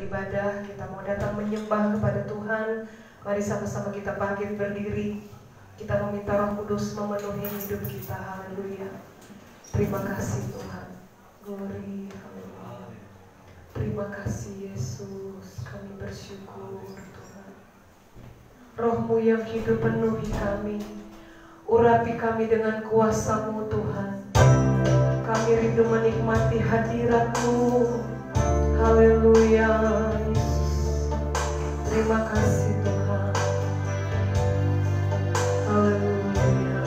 beribadah, kita mau datang menyembah kepada Tuhan. Mari sama-sama kita bangkit berdiri. Kita meminta Roh Kudus memenuhi hidup kita. Haleluya. Terima kasih Tuhan. Glory, haleluya. Terima kasih Yesus. Kami bersyukur Tuhan. Roh-Mu yang hidup penuhi kami. Urapi kami dengan kuasa-Mu Tuhan. Kami rindu menikmati hadirat-Mu. Haleluya Yesus. Terima kasih Tuhan. Haleluya.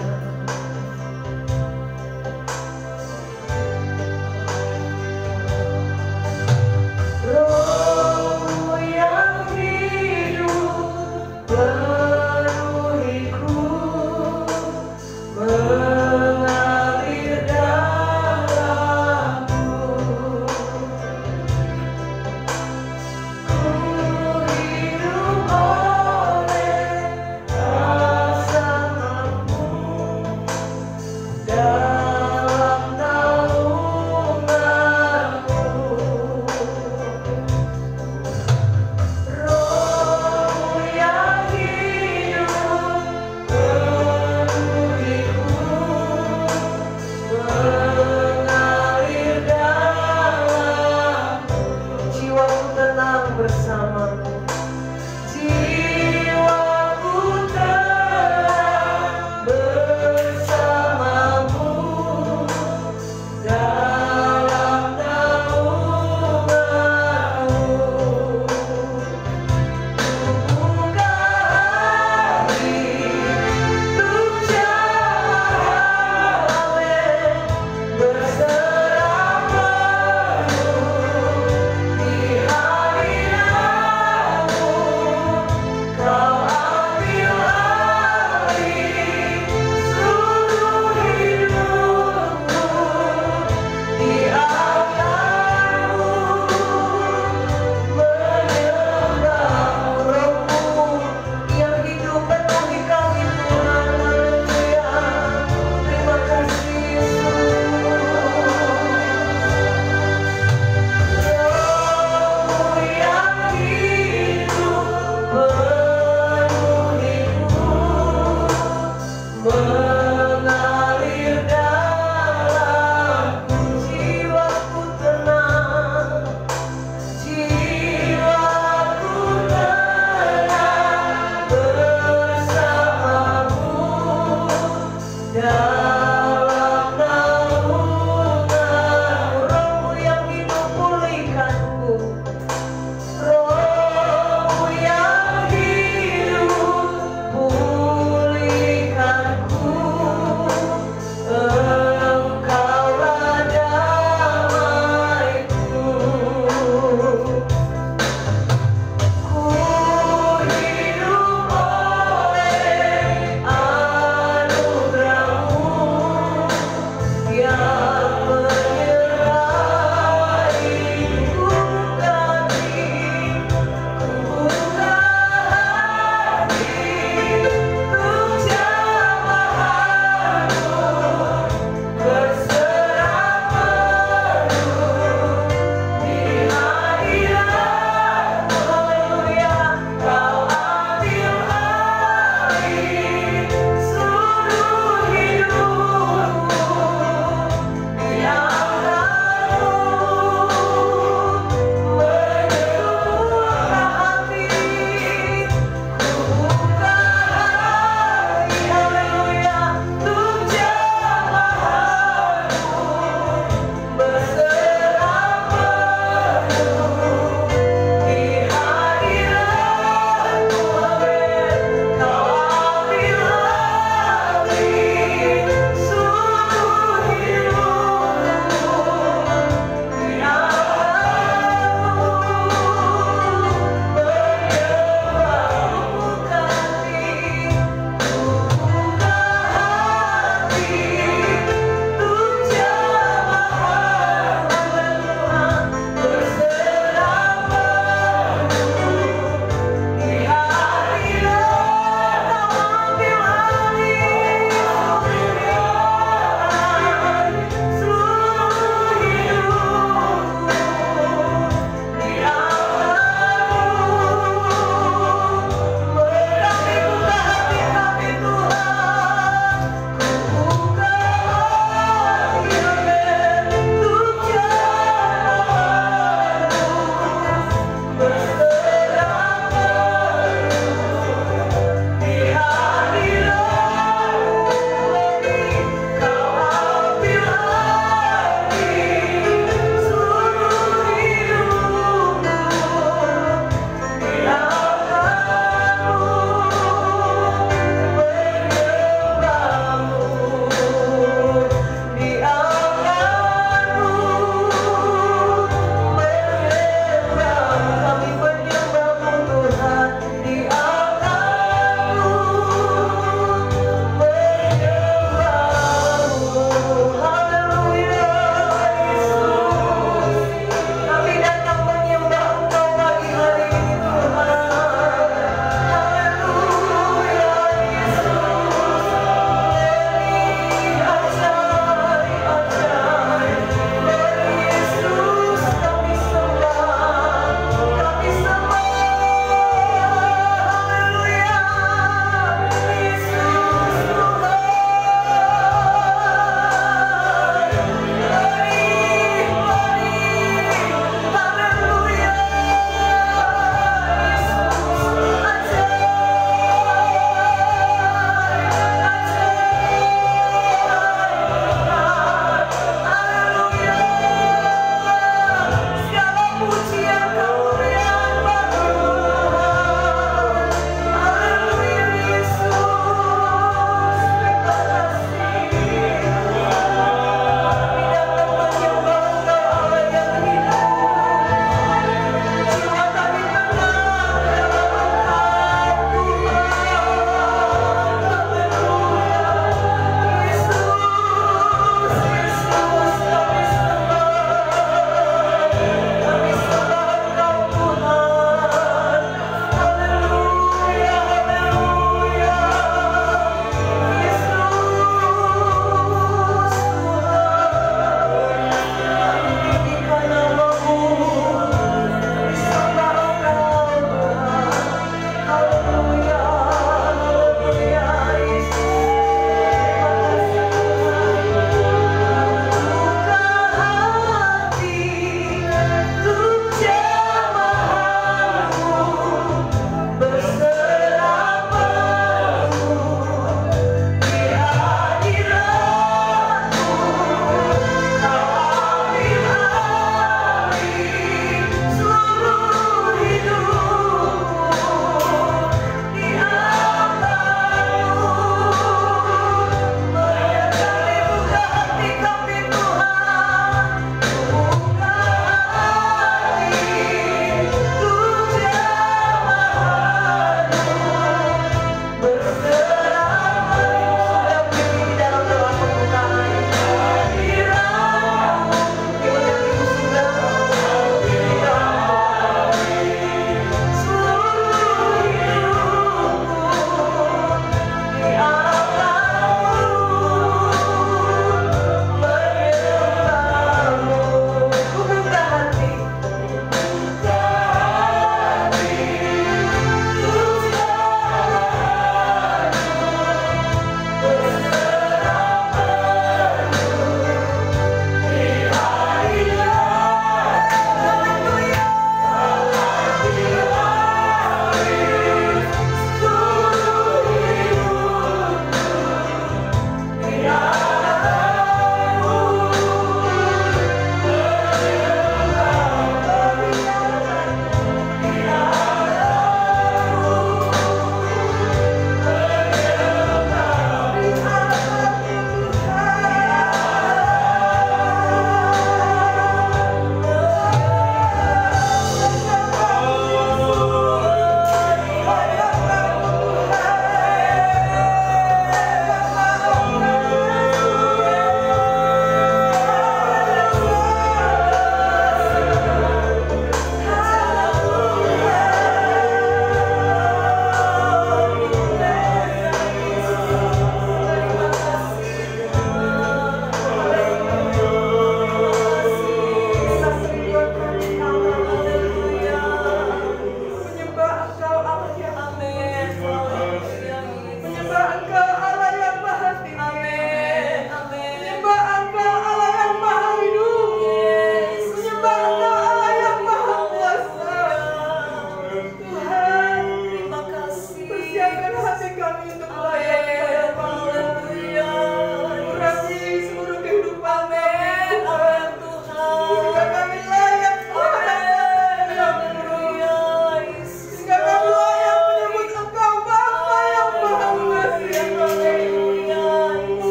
Roh-Mu yang hidup penuhiku, mengalir dalamku. Ku hidup oleh rasa mampu dalam naungan-Mu. Roh yang hidup penuhiku, mengalir dalamku. Jiwaku tenang bersama-Mu. Jiwaku tenang bersama-Mu dalam naungan-Mu. Buka hati untuk Yahweh, berserah penuh di hadirat-Mu.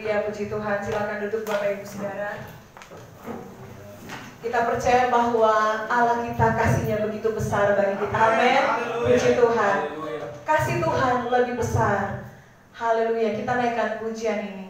Haleluya, puji Tuhan. Silakan duduk Bapak Ibu Saudara. Kita percaya bahwa Allah kita kasihnya begitu besar bagi kita. Amin. Puji Tuhan. Kasih Tuhan lebih besar. Haleluya. Kita naikkan pujian ini.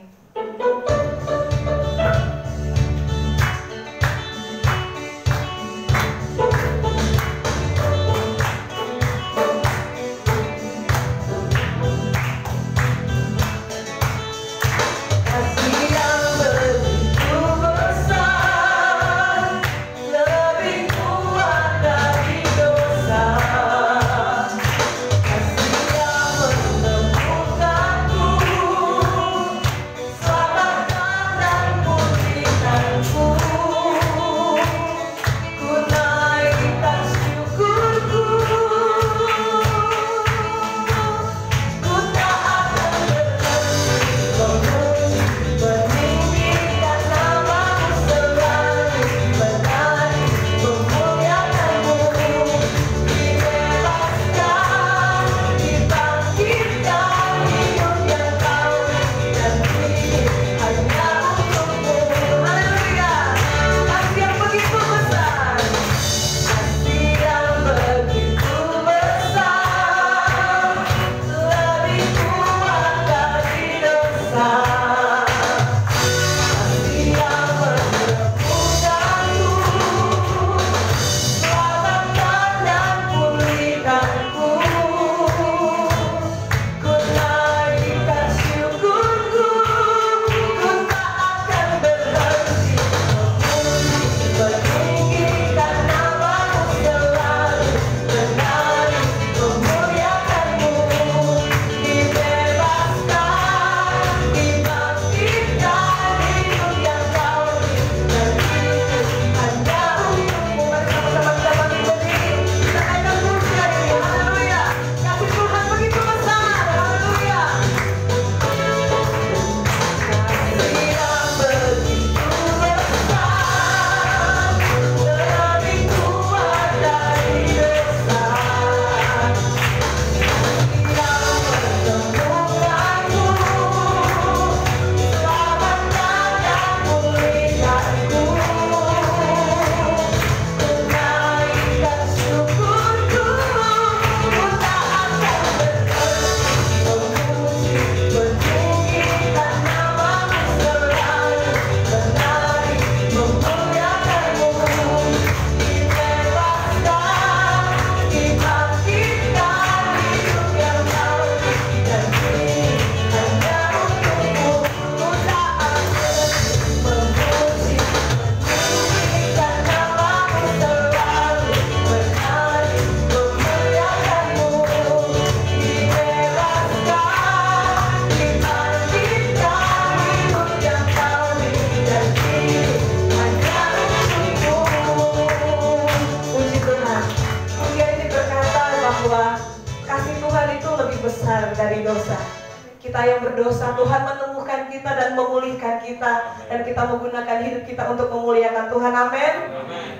Dan kita menggunakan hidup kita untuk memuliakan Tuhan. Amin.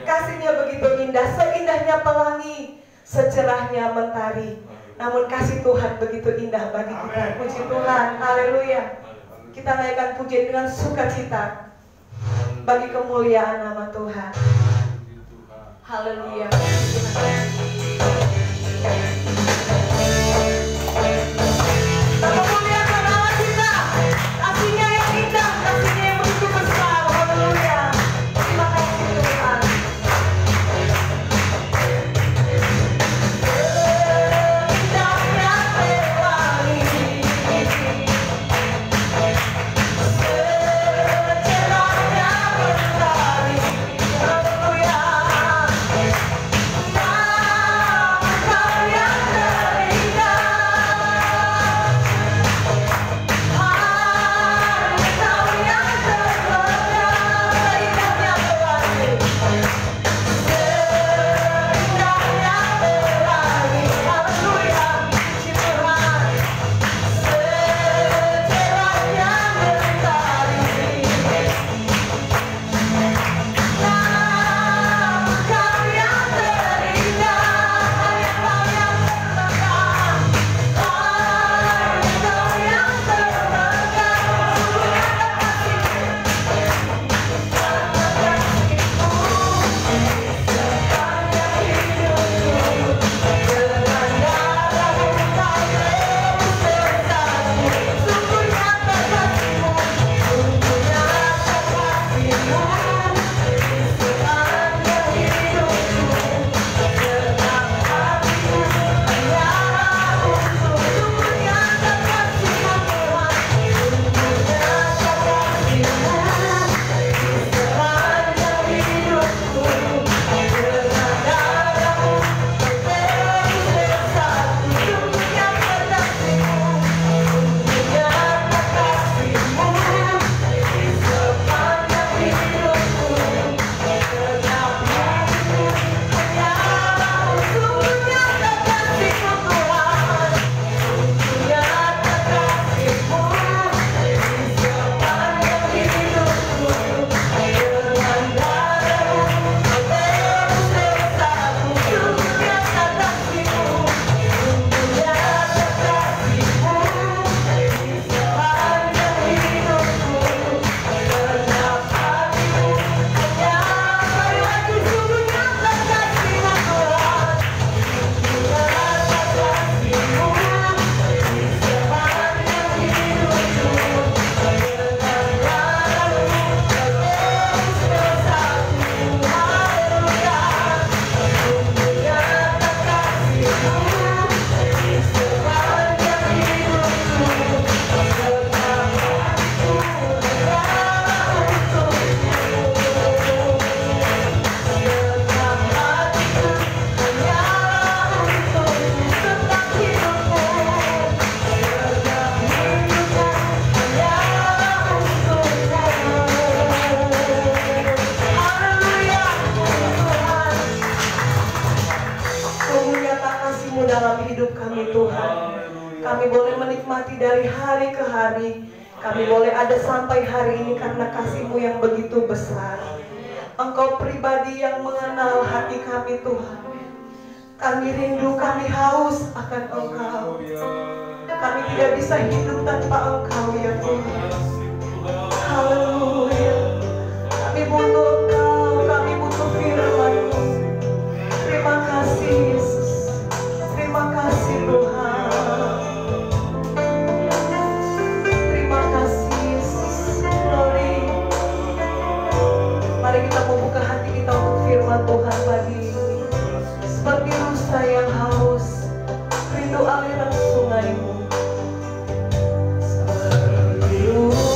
Kasihnya begitu indah, seindahnya pelangi, secerahnya mentari. Namun kasih Tuhan begitu indah bagi kita. Puji Tuhan. Haleluya. Kita naikkan pujian dengan sukacita bagi kemuliaan nama Tuhan. Haleluya. Hallelujah. berarti dari hari ke hari kami boleh ada sampai hari ini karena kasih-Mu yang begitu besar. Engkau pribadi yang mengenal hati kami Tuhan. Kami rindu, kami haus akan Engkau. Kami tidak bisa hidup tanpa Engkau ya Tuhan. Haleluya. Kami butuh Engkau, kami butuh firman-Mu. Terima kasih Yesus. Terima kasih Tuhan. Terima kasih Yesus. Glory. Mari kita membuka hati kita untuk firman Tuhan pagi ini. Seperti rusa yang haus, rindu aliran sungai-Mu. Seperti rusa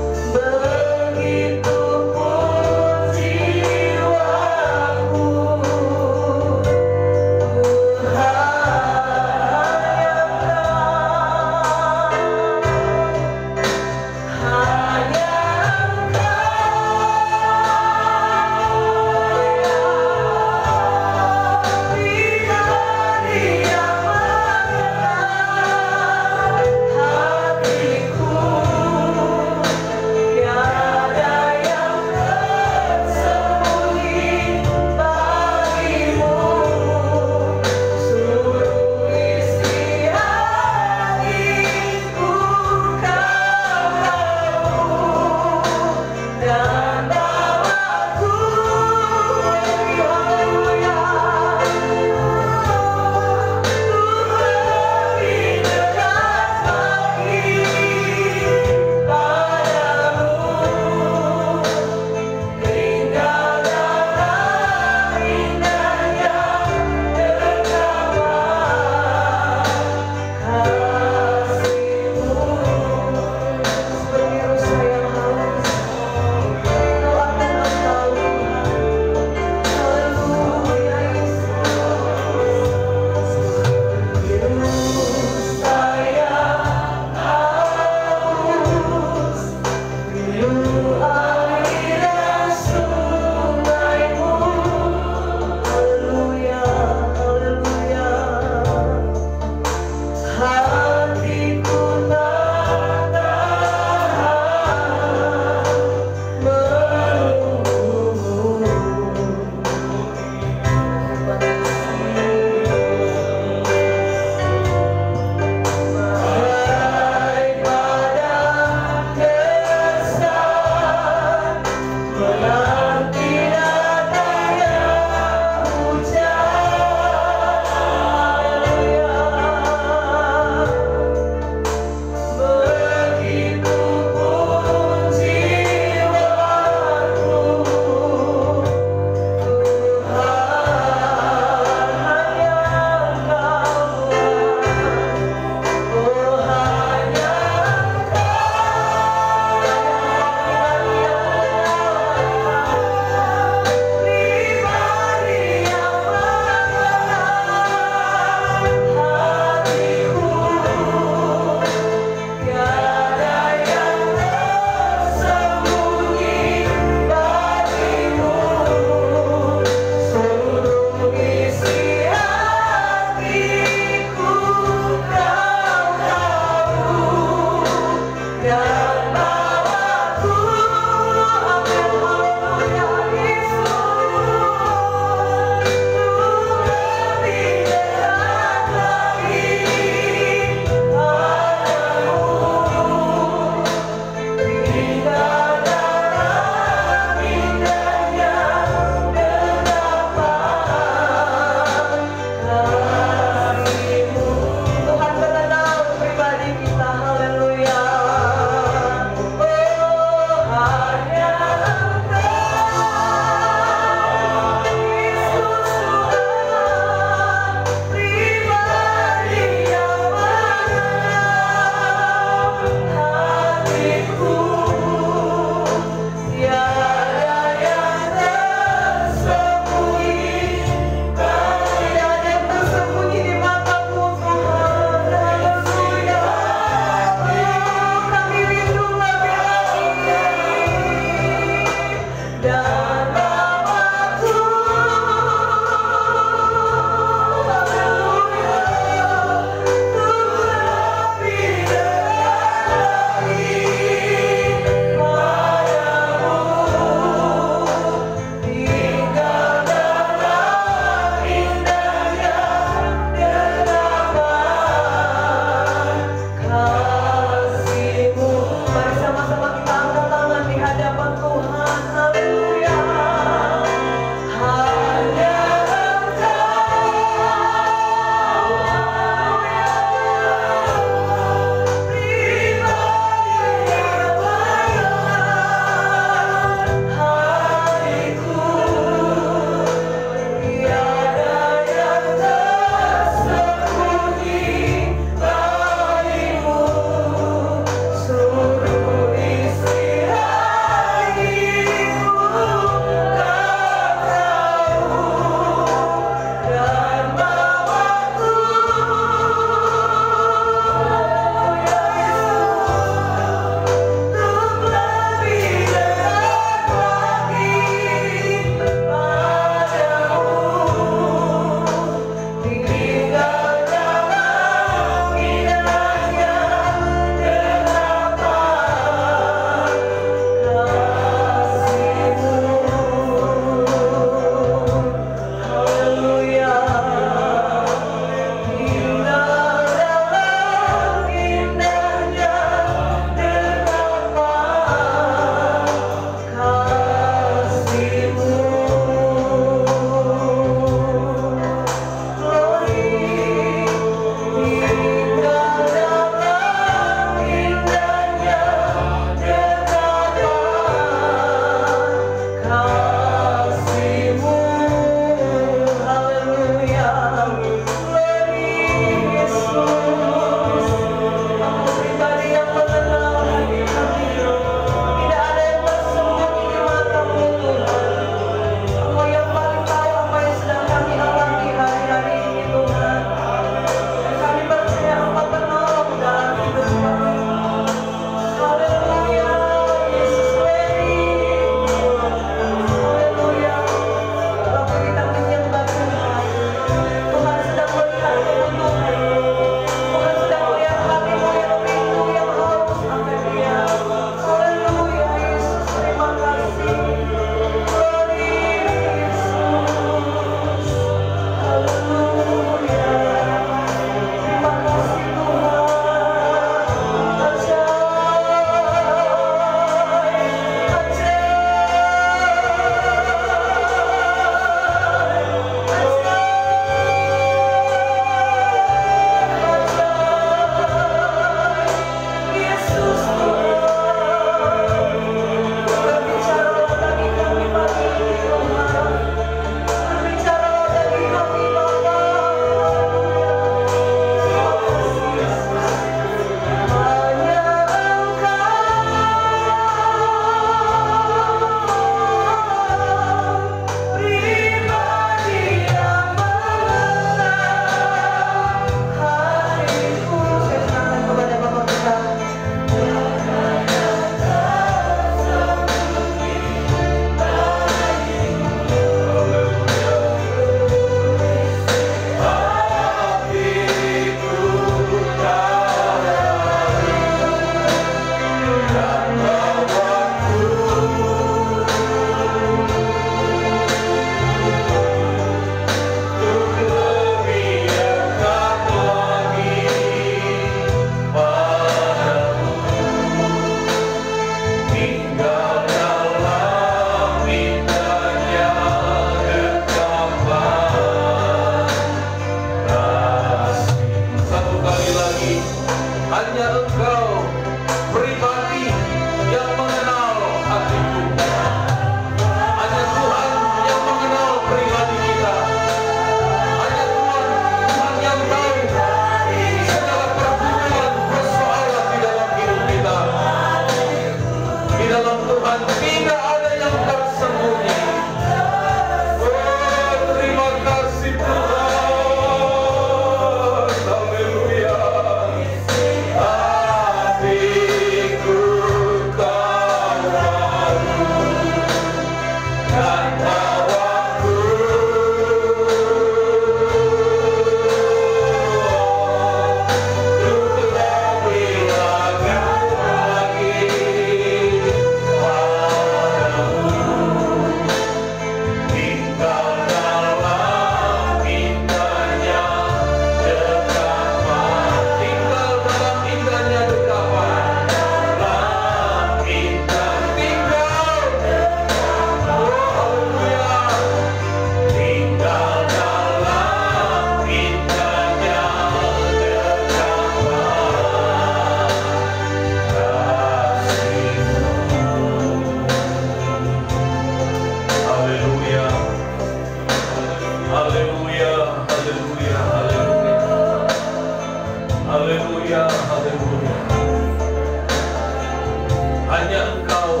hanya Engkau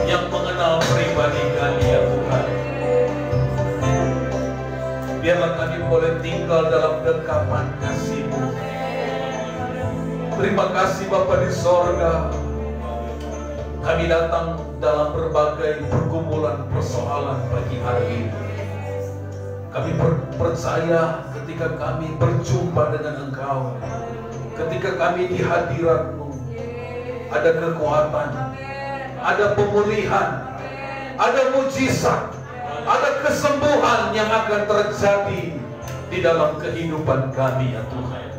yang mengenal pribadi kami ya Tuhan. Biarlah kami boleh tinggal dalam dekapan kasih-Mu. Terima kasih Bapa di sorga. Kami datang dalam berbagai pergumulan persoalan pagi hari ini. Kami percaya ketika kami berjumpa dengan Engkau, ketika kami di hadirat-Mu, ada kekuatan, ada pemulihan, ada mujizat, ada kesembuhan yang akan terjadi di dalam kehidupan kami ya Tuhan.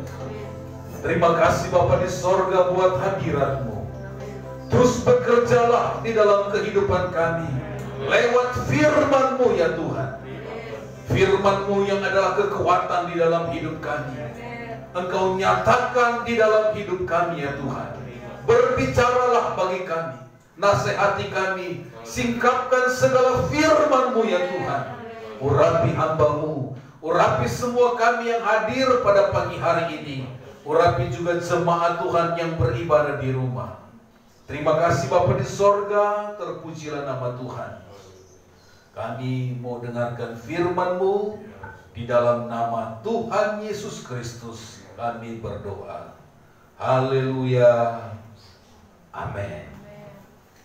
Terima kasih Bapa di sorga buat hadirat-Mu. Terus bekerjalah di dalam kehidupan kami lewat firman-Mu ya Tuhan. Firman-Mu yang adalah kekuatan di dalam hidup kami. Engkau nyatakan di dalam hidup kami ya Tuhan. Berbicaralah bagi kami, nasihati kami, singkapkan segala firman-Mu ya Tuhan. Urapi hamba-Mu, urapi semua kami yang hadir pada pagi hari ini. Urapi juga jemaat Tuhan yang beribadah di rumah. Terima kasih Bapa di sorga, terpujilah nama Tuhan. Kami mau dengarkan firman-Mu, di dalam nama Tuhan Yesus Kristus kami berdoa. Haleluya. Amin.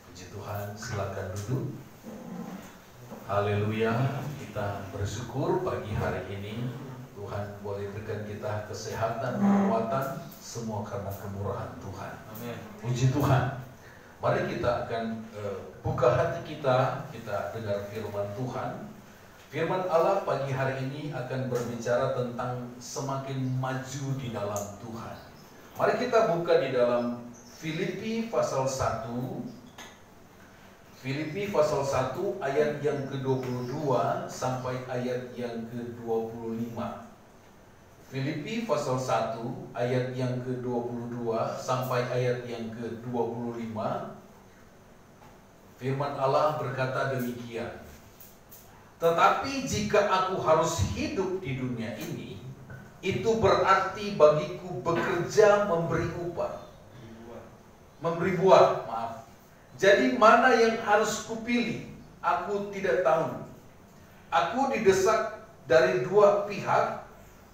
Puji Tuhan, silakan duduk. Haleluya. Kita bersyukur pagi hari ini Tuhan boleh berikan kita kesehatan, kekuatan, semua karena kemurahan Tuhan. Amin. Puji Tuhan. Mari kita akan buka hati kita dengar firman Tuhan. Firman Allah pagi hari ini akan berbicara tentang semakin maju di dalam Tuhan. Mari kita buka di dalam Filipi pasal 1. Filipi pasal 1 ayat yang ke-22 sampai ayat yang ke-25. Filipi pasal 1 ayat yang ke-22 sampai ayat yang ke-25. Firman Allah berkata demikian. Tetapi jika aku harus hidup di dunia ini, itu berarti bagiku bekerja memberi upah. Memberi buah, maaf. Jadi mana yang harus kupilih? Aku tidak tahu. Aku didesak dari dua pihak.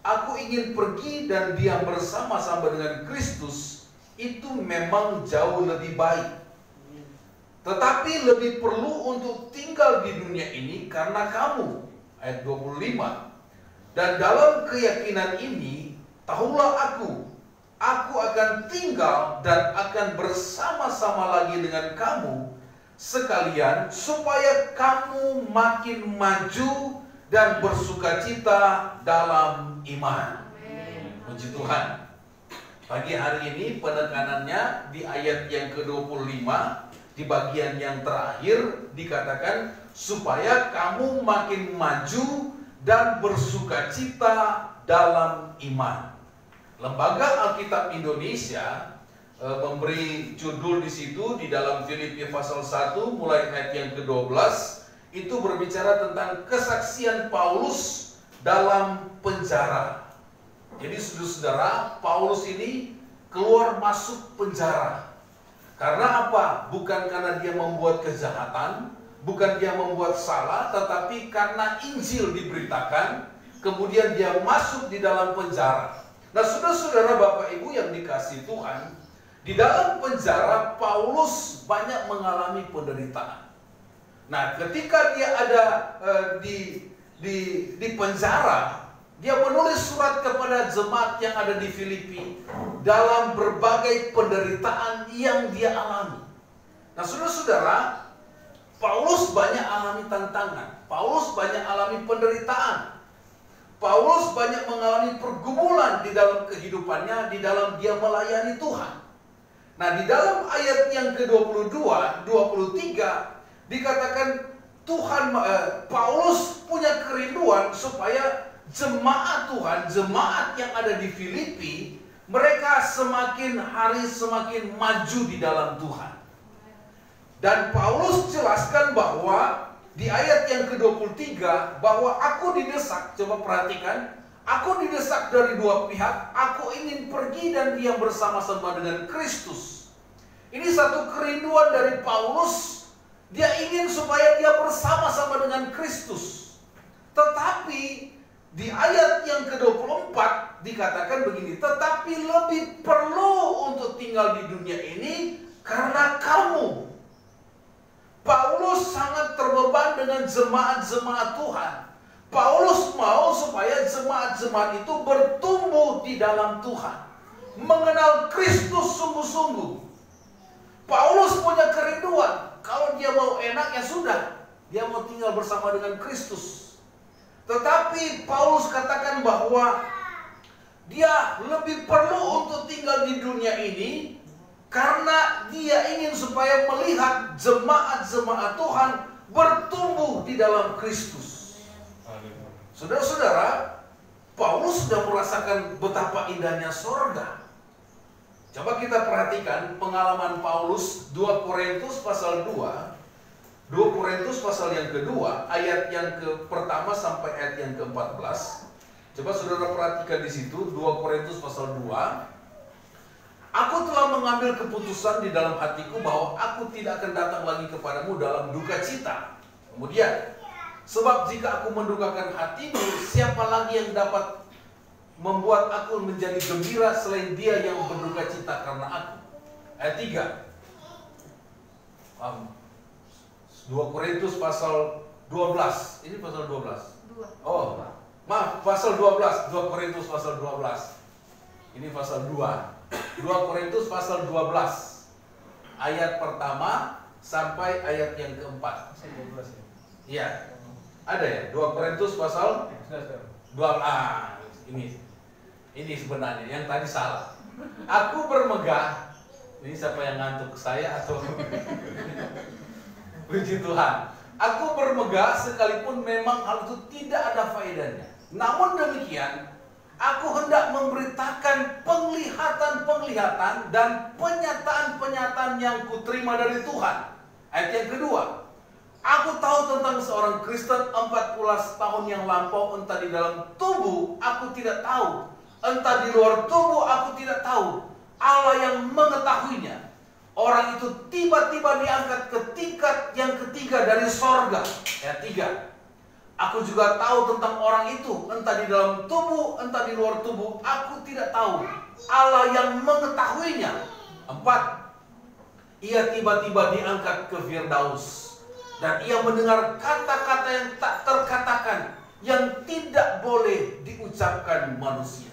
Aku ingin pergi dan diam bersama-sama dengan Kristus. Itu memang jauh lebih baik. Tetapi lebih perlu untuk tinggal di dunia ini karena kamu. Ayat 25. Dan dalam keyakinan ini, tahulah aku akan tinggal dan akan bersama-sama lagi dengan kamu sekalian supaya kamu makin maju dan bersukacita dalam iman. Puji Tuhan. Pagi hari ini penekanannya di ayat yang ke-25, di bagian yang terakhir dikatakan supaya kamu makin maju dan bersukacita dalam iman. Lembaga Alkitab Indonesia memberi judul di situ di dalam Filipi pasal 1 mulai ayat yang ke-12 itu berbicara tentang kesaksian Paulus dalam penjara. Jadi saudara-saudara, Paulus ini keluar masuk penjara. Karena apa? Bukan karena dia membuat kejahatan, bukan dia membuat salah, tetapi karena Injil diberitakan, kemudian dia masuk di dalam penjara. Nah, saudara-saudara, Bapak Ibu yang dikasihi Tuhan, di dalam penjara Paulus banyak mengalami penderitaan. Nah, ketika dia ada di penjara, dia menulis surat kepada jemaat yang ada di Filipi dalam berbagai penderitaan yang dia alami. Nah, saudara-saudara, Paulus banyak alami tantangan. Paulus banyak alami penderitaan. Paulus banyak mengalami pergumulan di dalam kehidupannya, di dalam dia melayani Tuhan. Nah, di dalam ayat yang ke-22, 23 dikatakan Paulus punya kerinduan supaya jemaat Tuhan, jemaat yang ada di Filipi, mereka semakin hari semakin maju di dalam Tuhan. Dan Paulus jelaskan bahwa di ayat yang ke-23 bahwa aku didesak, coba perhatikan, aku didesak dari dua pihak, aku ingin pergi dan diam bersama-sama dengan Kristus. Ini satu kerinduan dari Paulus. Dia ingin supaya dia bersama-sama dengan Kristus. Tetapi di ayat yang ke-24 dikatakan begini, tetapi lebih perlu untuk tinggal di dunia ini karena kamu. Paulus sangat terbeban dengan jemaat-jemaat Tuhan. Paulus mau supaya jemaat-jemaat itu bertumbuh di dalam Tuhan, mengenal Kristus sungguh-sungguh. Paulus punya kerinduan, kalau dia mau enak ya sudah, dia mau tinggal bersama dengan Kristus. Tetapi Paulus katakan bahwa dia lebih perlu untuk tinggal di dunia ini karena dia ingin supaya melihat jemaat-jemaat Tuhan bertumbuh di dalam Kristus. Saudara-saudara, Paulus sudah merasakan betapa indahnya sorga. Coba kita perhatikan pengalaman Paulus 2 Korintus pasal 2. 2 Korintus pasal yang kedua, ayat yang pertama sampai ayat yang ke-14. Coba saudara perhatikan di situ, 2 Korintus pasal 2. Aku telah mengambil keputusan di dalam hatiku bahwa aku tidak akan datang lagi kepadamu dalam duka cita. Kemudian, sebab jika aku mendukakan hatimu, siapa lagi yang dapat membuat aku menjadi gembira selain dia yang berduka cita karena aku. Ayat 3. 2 Korintus pasal 12. Ini pasal 12. Oh, maaf, pasal 12. 2 Korintus pasal 12. Ini pasal 2. 2 Korintus pasal 12. Ayat pertama sampai ayat yang keempat. Iya. Ada ya? 2 Korintus pasal 12. Ini sebenarnya yang tadi salah. Aku bermegah. Ini siapa yang ngantuk, saya atau puji Tuhan. Aku bermegah sekalipun memang hal itu tidak ada faedahnya. Namun demikian, aku hendak memberitakan penglihatan-penglihatan dan penyataan-penyataan yang kuterima dari Tuhan. Ayat yang kedua. Aku tahu tentang seorang Kristen 14 tahun yang lampau, entah di dalam tubuh aku tidak tahu, entah di luar tubuh aku tidak tahu. Allah yang mengetahuinya. Orang itu tiba-tiba diangkat ke tingkat yang ketiga dari sorga. Ayat 3. Aku juga tahu tentang orang itu, entah di dalam tubuh, entah di luar tubuh, aku tidak tahu. Allah yang mengetahuinya. 4. Ia tiba-tiba diangkat ke Firdaus. Dan ia mendengar kata-kata yang tak terkatakan, yang tidak boleh diucapkan manusia.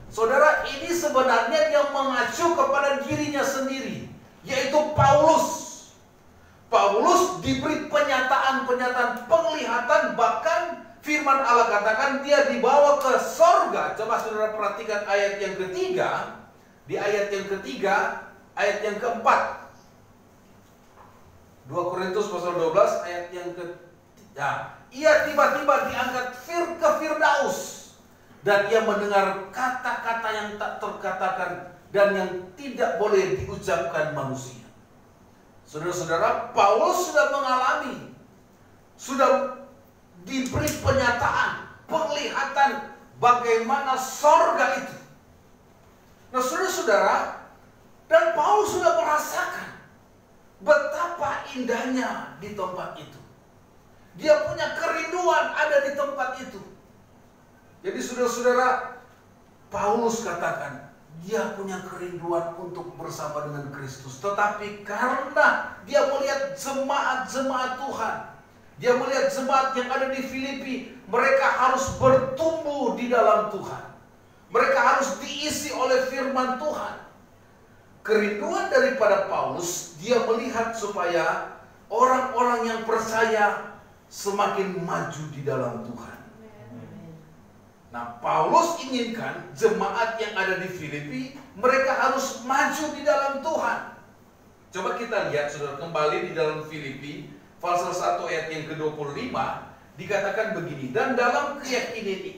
Saudara, ini sebenarnya dia mengacu kepada dirinya sendiri, yaitu Paulus. Paulus diberi penyataan-penyataan penglihatan, bahkan firman Allah katakan dia dibawa ke sorga. Coba saudara perhatikan ayat yang ketiga. Di ayat yang ketiga, ayat yang keempat. 2 Korintus pasal 12 ayat yang ketiga. Ia tiba-tiba diangkat ke Firdaus. Dan ia mendengar kata-kata yang tak terkatakan dan yang tidak boleh diucapkan manusia. Saudara-saudara, Paulus sudah mengalami, sudah diberi penyataan, penglihatan bagaimana sorga itu. Nah, saudara-saudara, dan Paulus sudah merasakan betapa indahnya di tempat itu. Dia punya kerinduan ada di tempat itu. Jadi saudara-saudara, Paulus katakan, dia punya kerinduan untuk bersama dengan Kristus. Tetapi karena dia melihat jemaat-jemaat Tuhan, dia melihat jemaat yang ada di Filipi, mereka harus bertumbuh di dalam Tuhan. Mereka harus diisi oleh firman Tuhan. Kerinduan daripada Paulus, dia melihat supaya orang-orang yang percaya semakin maju di dalam Tuhan. Nah, Paulus inginkan jemaat yang ada di Filipi, mereka harus maju di dalam Tuhan. Coba kita lihat, saudara, kembali di dalam Filipi, pasal 1 ayat yang ke-25, dikatakan begini, dan dalam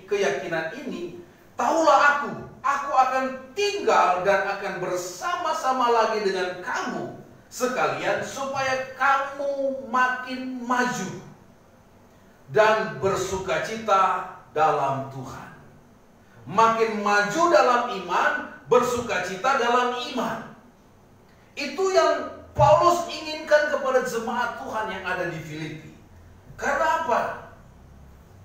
keyakinan ini, tahulah aku akan tinggal dan akan bersama-sama lagi dengan kamu, sekalian supaya kamu makin maju dan bersukacita dalam Tuhan. Makin maju dalam iman, bersukacita dalam iman. Itu yang Paulus inginkan kepada jemaat Tuhan yang ada di Filipi. Karena apa?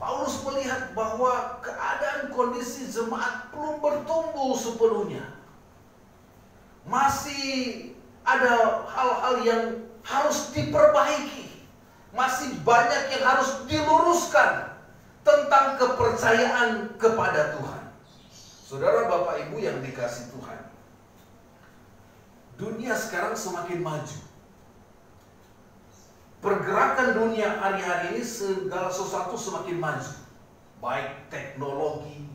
Paulus melihat bahwa keadaan kondisi jemaat belum bertumbuh sepenuhnya. Masih ada hal-hal yang harus diperbaiki. Masih banyak yang harus diluruskan tentang kepercayaan kepada Tuhan. Saudara, Bapak, Ibu yang dikasih Tuhan, dunia sekarang semakin maju. Pergerakan dunia hari-hari ini segala sesuatu semakin maju. Baik teknologi,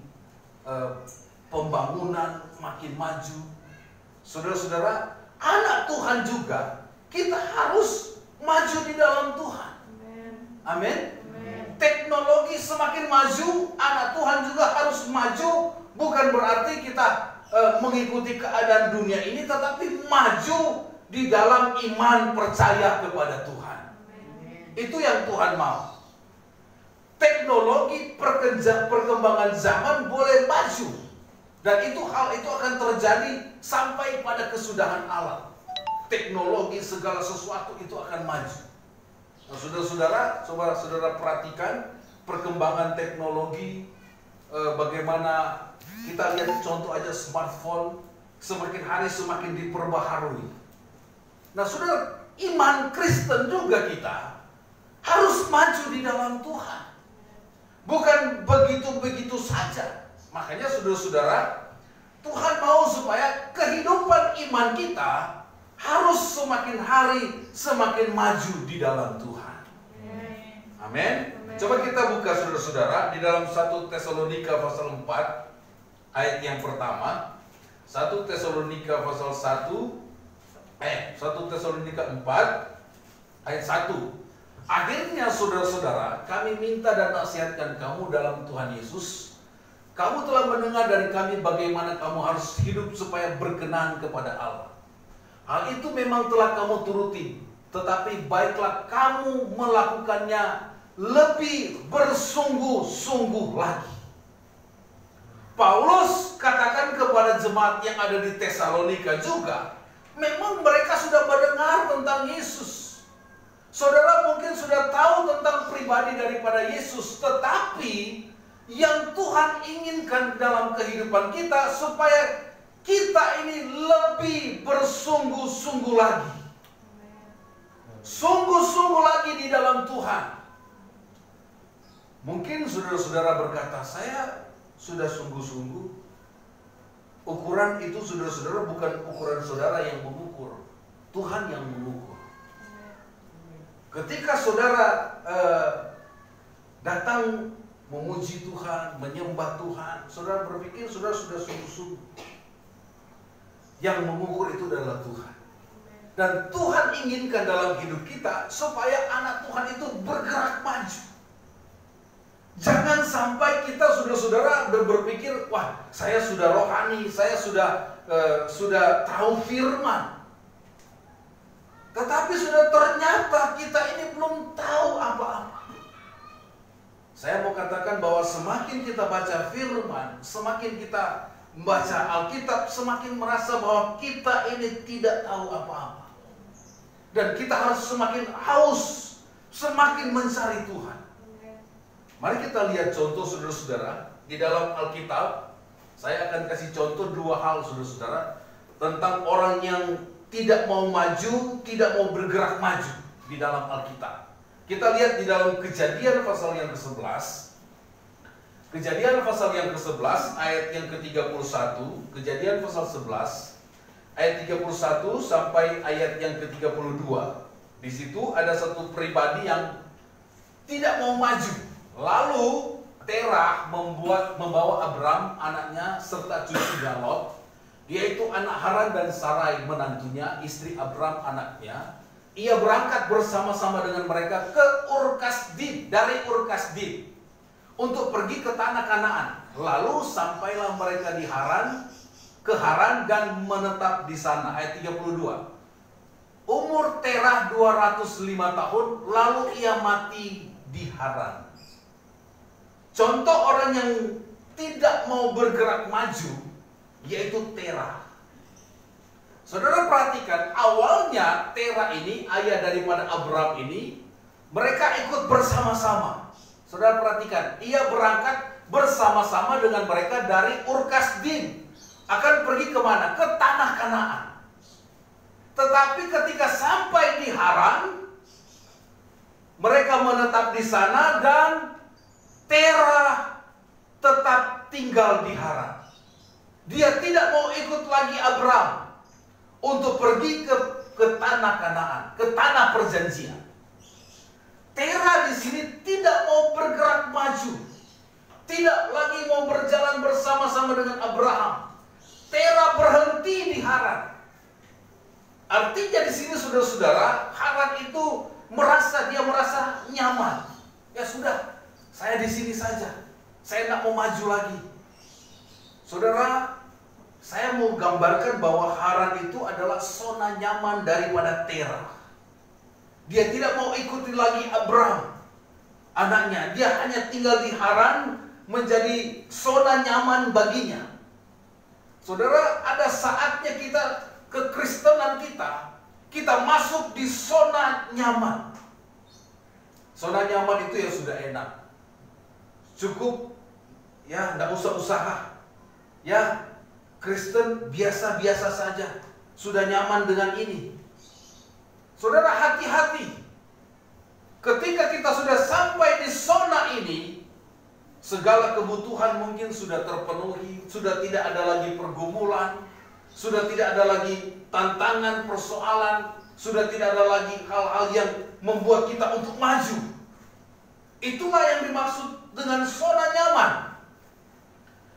pembangunan makin maju. Saudara-saudara, anak Tuhan juga, kita harus maju di dalam Tuhan. Amin. Teknologi semakin maju, anak Tuhan juga harus maju. Bukan berarti kita mengikuti keadaan dunia ini, tetapi maju di dalam iman percaya kepada Tuhan. Itu yang Tuhan mau. Teknologi, perkembangan zaman boleh maju, dan hal itu akan terjadi sampai pada kesudahan alam. Teknologi, segala sesuatu itu akan maju. Nah, saudara-saudara perhatikan perkembangan teknologi, bagaimana kita lihat contoh aja smartphone semakin hari semakin diperbaharui. Nah, saudara, iman Kristen juga kita harus maju di dalam Tuhan. Bukan begitu-begitu saja. Makanya saudara-saudara, Tuhan mau supaya kehidupan iman kita harus semakin hari semakin maju di dalam Tuhan. Amin. Coba kita buka saudara-saudara di dalam 1 Tesalonika pasal 4 ayat yang pertama. 1 Tesalonika pasal 1 Tesalonika 4 ayat 1. Akhirnya saudara-saudara, kami minta dan nasihatkan kamu dalam Tuhan Yesus. Kamu telah mendengar dari kami bagaimana kamu harus hidup supaya berkenan kepada Allah. Hal itu memang telah kamu turuti, tetapi baiklah kamu melakukannya lebih bersungguh-sungguh lagi. Paulus katakan kepada jemaat yang ada di Tesalonika juga, memang mereka sudah mendengar tentang Yesus. Saudara mungkin sudah tahu tentang pribadi daripada Yesus, tetapi yang Tuhan inginkan dalam kehidupan kita supaya kita ini lebih bersungguh-sungguh lagi. Sungguh-sungguh lagi di dalam Tuhan. Mungkin saudara-saudara berkata, saya sudah sungguh-sungguh. Ukuran itu saudara-saudara bukan ukuran saudara yang mengukur, Tuhan yang mengukur. Ketika saudara datang memuji Tuhan, menyembah Tuhan, saudara berpikir saudara sudah sungguh-sungguh. Yang mengukur itu adalah Tuhan. Dan Tuhan inginkan dalam hidup kita supaya anak Tuhan itu bergerak maju. Jangan sampai kita saudara-saudara berpikir, wah saya sudah rohani, saya sudah tahu firman. Tetapi sudah ternyata kita ini belum tahu apa-apa. Saya mau katakan bahwa semakin kita baca firman, semakin kita membaca Alkitab, semakin merasa bahwa kita ini tidak tahu apa-apa. Dan kita harus semakin haus, semakin mencari Tuhan. Mari kita lihat contoh saudara-saudara di dalam Alkitab. Saya akan kasih contoh dua hal saudara-saudara tentang orang yang tidak mau maju, tidak mau bergerak maju di dalam Alkitab. Kita lihat di dalam Kejadian pasal yang ke-11. Kejadian pasal yang ke-11 ayat yang ke-31. Kejadian pasal 11 ayat 31 sampai ayat yang ke-32. Di situ ada satu pribadi yang tidak mau maju. Lalu Terah membawa Abram anaknya serta cucunya Lot, yaitu anak Haran dan Sarai menantunya, istri Abram anaknya. Ia berangkat bersama-sama dengan mereka ke Ur-Kasdim, dari Ur-Kasdim, untuk pergi ke tanah Kanaan. Lalu sampailah mereka di ke Haran dan menetap di sana. Ayat 32. Umur Terah 205 tahun, lalu ia mati di Haran. Contoh orang yang tidak mau bergerak maju yaitu Terah. Saudara perhatikan, awalnya Tera ini, ayah daripada Abraham ini, mereka ikut bersama-sama. Saudara perhatikan, ia berangkat bersama-sama dengan mereka dari Ur Kasdim. Akan pergi kemana? Ke tanah Kanaan. Tetapi ketika sampai di Haran, mereka menetap di sana dan Tera tetap tinggal di Haran. Dia tidak mau ikut lagi Abraham untuk pergi ke tanah Kanaan, ke tanah perjanjian. Tera di sini tidak mau bergerak maju, tidak lagi mau berjalan bersama-sama dengan Abraham. Tera berhenti di Haran. Artinya di sini saudara-saudara, Haran itu merasa nyaman. Ya sudah, saya di sini saja. Saya tidak mau maju lagi. Saudara, saya mau gambarkan bahwa Haran itu adalah zona nyaman daripada Tera. Dia tidak mau ikuti lagi Abraham, anaknya. Dia hanya tinggal di Haran, menjadi zona nyaman baginya. Saudara, ada saatnya kita, kekristenan kita masuk di zona nyaman. Zona nyaman itu ya sudah enak. Cukup, ya tidak usah usaha. Ya, Kristen biasa-biasa saja, sudah nyaman dengan ini. Saudara, hati-hati. Ketika kita sudah sampai di zona ini, segala kebutuhan mungkin sudah terpenuhi, sudah tidak ada lagi pergumulan, sudah tidak ada lagi tantangan, persoalan, sudah tidak ada lagi hal-hal yang membuat kita untuk maju. Itulah yang dimaksud dengan zona nyaman.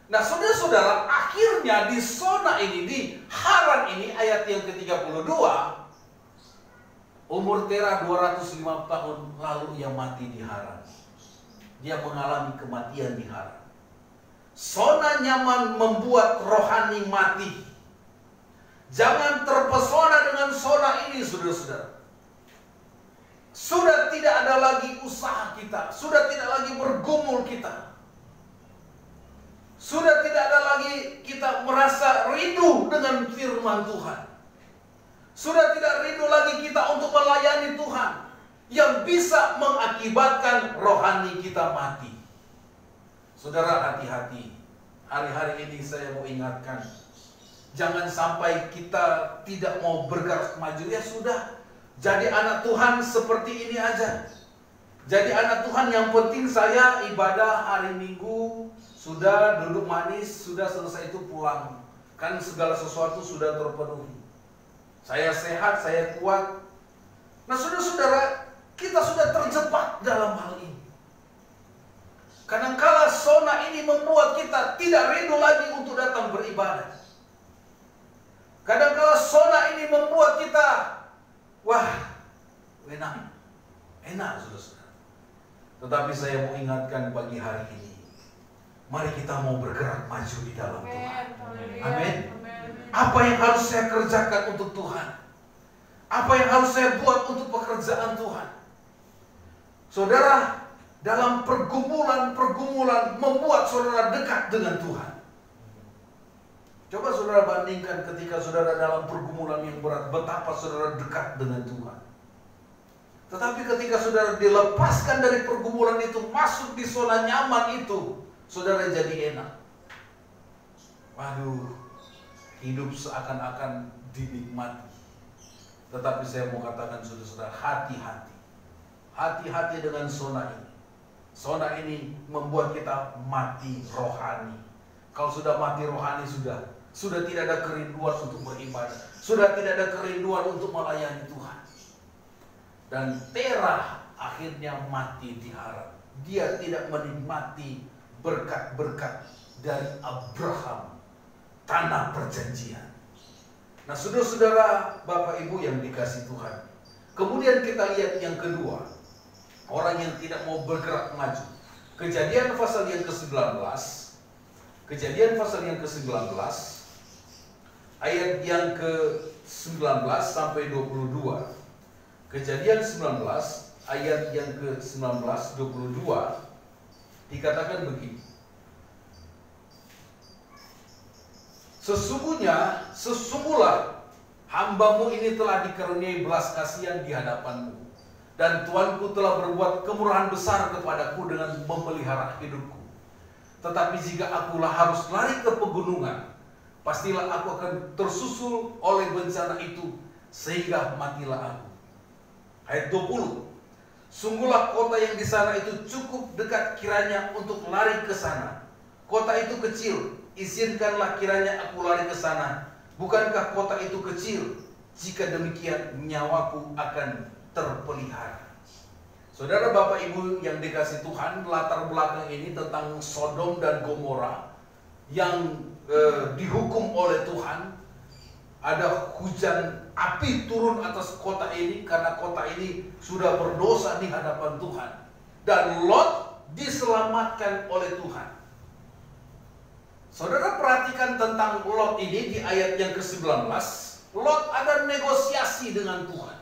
Nah, saudara-saudara, akhirnya di zona ini, di Haran ini, ayat yang ke-32, umur Tera 205 tahun lalu ia mati di Haran. Dia mengalami kematian di Haran. Zona nyaman membuat rohani mati. Jangan terpesona dengan zona ini, saudara-saudara. Sudah tidak ada lagi usaha kita, sudah tidak lagi bergumul kita. Sudah tidak ada lagi kita merasa rindu dengan firman Tuhan. Sudah tidak rindu lagi kita untuk melayani Tuhan, yang bisa mengakibatkan rohani kita mati. Saudara, hati-hati. Hari-hari ini saya mau ingatkan, jangan sampai kita tidak mau bergerak maju. Ya sudah, jadi anak Tuhan seperti ini aja. Jadi anak Tuhan yang penting saya ibadah hari Minggu, sudah duduk manis, sudah selesai itu pulang. Kan segala sesuatu sudah terpenuhi. Saya sehat, saya kuat. Nah, saudara-saudara, kita sudah terjebak dalam hal ini. Kadangkala zona ini membuat kita tidak rindu lagi untuk datang beribadah. Kadangkala zona ini membuat kita, wah, enak, saudara-saudara. Tetapi saya mau ingatkan pagi hari ini, mari kita mau bergerak maju di dalam Tuhan. Amin. Apa yang harus saya kerjakan untuk Tuhan? Apa yang harus saya buat untuk pekerjaan Tuhan? Saudara, dalam pergumulan membuat saudara dekat dengan Tuhan. Coba saudara bandingkan ketika saudara dalam pergumulan yang berat, betapa saudara dekat dengan Tuhan. Tetapi ketika saudara dilepaskan dari pergumulan itu, masuk di zona nyaman itu, saudara jadi enak. Waduh, hidup seakan-akan dinikmati. Tetapi saya mau katakan saudara-saudara, hati-hati. Hati-hati dengan zona ini. Zona ini membuat kita mati rohani. Kalau sudah mati rohani, sudah tidak ada kerinduan untuk beribadah, sudah tidak ada kerinduan untuk melayani Tuhan. Dan Tera akhirnya mati di Haran. Dia tidak menikmati berkat-berkat dari Abraham, tanah perjanjian. Nah, saudara-saudara, Bapak Ibu yang dikasih Tuhan, kemudian kita lihat yang kedua, orang yang tidak mau bergerak maju. Kejadian pasal yang ke-19, Kejadian pasal yang ke-19, ayat yang ke-19 sampai 22. Kejadian 19 ayat yang ke-19 22 dikatakan begini. Sesungguhlah Hambamu ini telah dikaruniai belas kasihan di hadapanmu, dan Tuanku telah berbuat kemurahan besar kepadaku dengan memelihara hidupku. Tetapi jika akulah harus lari ke pegunungan, pastilah aku akan tersusul oleh bencana itu, sehingga matilah aku. Ayat 20. Sungguhlah kota yang di sana itu cukup dekat kiranya untuk lari ke sana. Kota itu kecil, izinkanlah kiranya aku lari ke sana. Bukankah kota itu kecil? Jika demikian nyawaku akan terpelihara. Saudara, Bapak Ibu yang dikasihi Tuhan, latar belakang ini tentang Sodom dan Gomora yang dihukum oleh Tuhan. Ada hujan api turun atas kota ini karena kota ini sudah berdosa di hadapan Tuhan. Dan Lot diselamatkan oleh Tuhan. Saudara perhatikan tentang Lot ini di ayat yang ke-19. Lot ada negosiasi dengan Tuhan.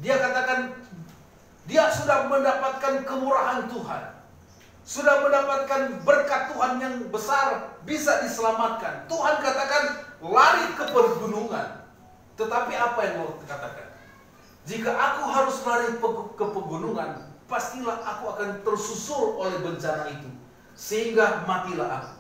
Dia katakan dia sudah mendapatkan kemurahan Tuhan, sudah mendapatkan berkat Tuhan yang besar, bisa diselamatkan. Tuhan katakan lari ke pegunungan. Tetapi apa yang Lot katakan? Jika aku harus lari ke pegunungan, pastilah aku akan tersusul oleh bencana itu, sehingga matilah aku.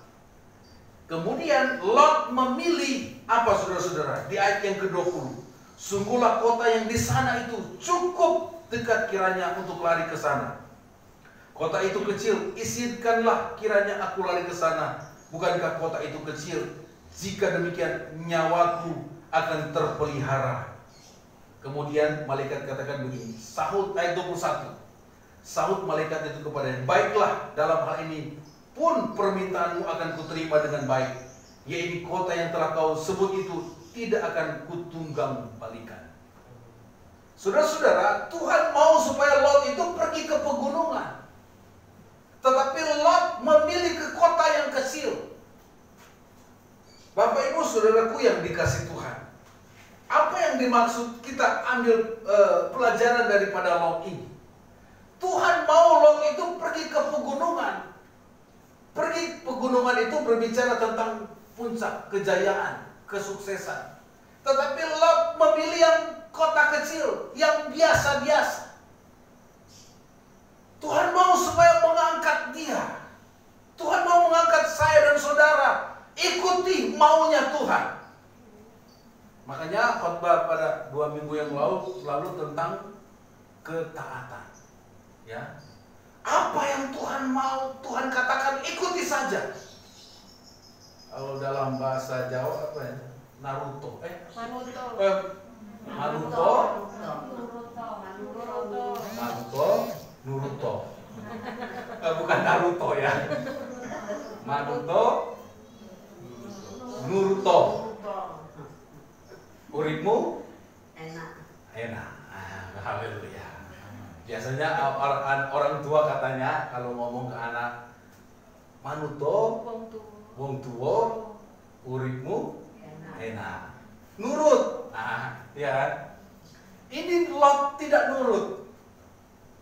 Kemudian Lot memilih apa, saudara-saudara? Di ayat yang ke-20. Sungguhlah kota yang di sana itu cukup dekat kiranya untuk lari ke sana. Kota itu kecil, izinkanlah kiranya aku lari ke sana. Bukankah kota itu kecil? Jika demikian nyawaku akan terpelihara. Kemudian malaikat katakan begini, sahut ayat 21. Sahut malaikat itu kepadanya, baiklah, dalam hal ini pun permintaanmu akan kuterima dengan baik. Yaitu kota yang telah kau sebut itu tidak akan kutunggang balikan. Saudara-saudara, Tuhan mau supaya Lot itu pergi ke pegunungan. Tetapi Lot memilih ke kota yang kecil. Bapak Ibu saudaraku yang dikasih Tuhan, apa yang dimaksud kita ambil pelajaran daripada Lot ini? Tuhan mau Lot itu pergi ke pegunungan. Pergi pegunungan itu berbicara tentang puncak kejayaan, kesuksesan. Tetapi Lot memilih yang kota kecil, yang biasa-biasa. Tuhan mau supaya mengangkat dia. Tuhan mau mengangkat saya dan saudara. Ikuti maunya Tuhan. Makanya khotbah pada 2 minggu yang lalu tentang ketaatan. Ya. Apa yang Tuhan mau, Tuhan katakan ikuti saja. Kalau dalam bahasa Jawa apa ya? Naruto. Naruto. Bukan Naruto ya. Naruto. Uripmu enak. Haleluya. Biasanya orang tua katanya kalau ngomong ke anak, manuto, wong tuwa, uripmu enak. Nurut. Ya. Ini Lot tidak nurut.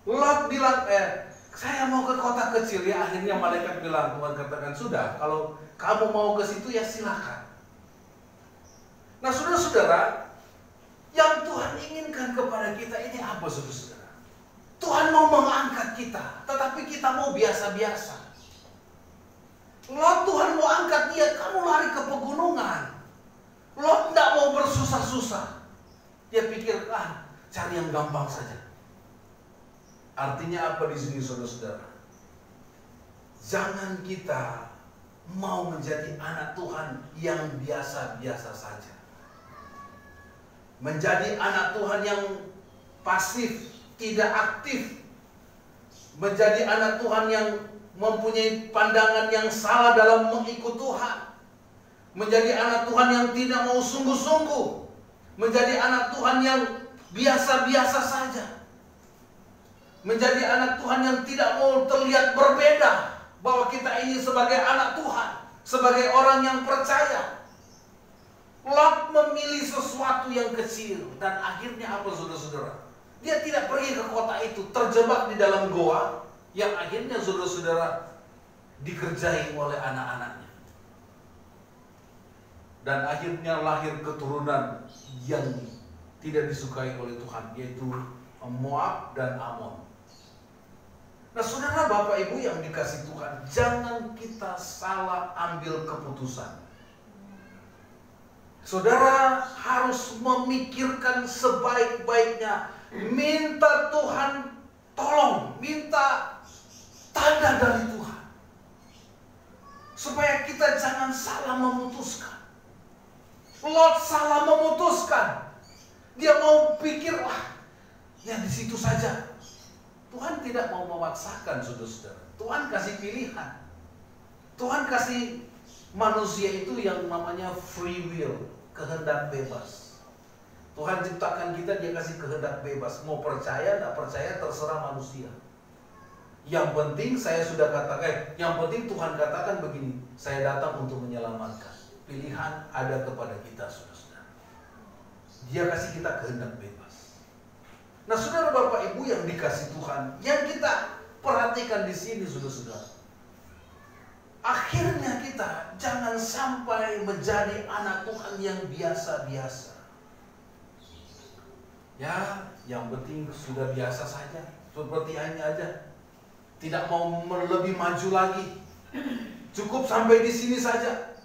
Lot bilang, saya mau ke kota kecil ya. Akhirnya malaikat bilang, Tuhan katakan, sudah, kalau kamu mau ke situ ya silakan. Nah, saudara-saudara, yang Tuhan inginkan kepada kita ini apa, saudara-saudara? Tuhan mau mengangkat kita, tetapi kita mau biasa-biasa. Lot, Tuhan mau angkat dia, kamu lari ke pegunungan. Lot tidak mau bersusah-susah. Dia pikir, cari yang gampang saja. Artinya apa di sini, saudara-saudara? Jangan kita mau menjadi anak Tuhan yang biasa-biasa saja. Menjadi anak Tuhan yang pasif, tidak aktif. Menjadi anak Tuhan yang mempunyai pandangan yang salah dalam mengikut Tuhan. Menjadi anak Tuhan yang tidak mau sungguh-sungguh. Menjadi anak Tuhan yang biasa-biasa saja. Menjadi anak Tuhan yang tidak mau terlihat berbeda. Bahwa kita ini sebagai anak Tuhan, sebagai orang yang percaya. Lot memilih sesuatu yang kecil. Dan akhirnya apa, saudara-saudara? Dia tidak pergi ke kota itu, terjebak di dalam goa, yang akhirnya saudara-saudara dikerjai oleh anak-anaknya. dan akhirnya lahir keturunan yang tidak disukai oleh Tuhan, yaitu Moab dan Amon. Nah, saudara, Bapak Ibu yang dikasih Tuhan, jangan kita salah ambil keputusan. Saudara harus memikirkan sebaik-baiknya, minta Tuhan tolong, minta tanda dari Tuhan, supaya kita jangan salah memutuskan. Lot salah memutuskan. Dia mau pikir, wah, ya di situ saja. Tuhan tidak mau memaksakan, saudara-saudara. Tuhan kasih pilihan. Tuhan kasih manusia itu yang namanya free will, kehendak bebas. Tuhan ciptakan kita, dia kasih kehendak bebas. Mau percaya, tidak percaya, terserah manusia. Yang penting saya sudah katakan, yang penting Tuhan katakan begini, saya datang untuk menyelamatkan. Pilihan ada kepada kita, saudara-saudara. Dia kasih kita kehendak bebas. Nah, saudara, Bapak Ibu yang dikasih Tuhan, yang kita perhatikan di sini, saudara-saudara, akhirnya kita jangan sampai menjadi anak Tuhan yang biasa-biasa. Ya, yang penting sudah biasa saja, seperti ini aja. Tidak mau lebih maju lagi. Cukup sampai di sini saja.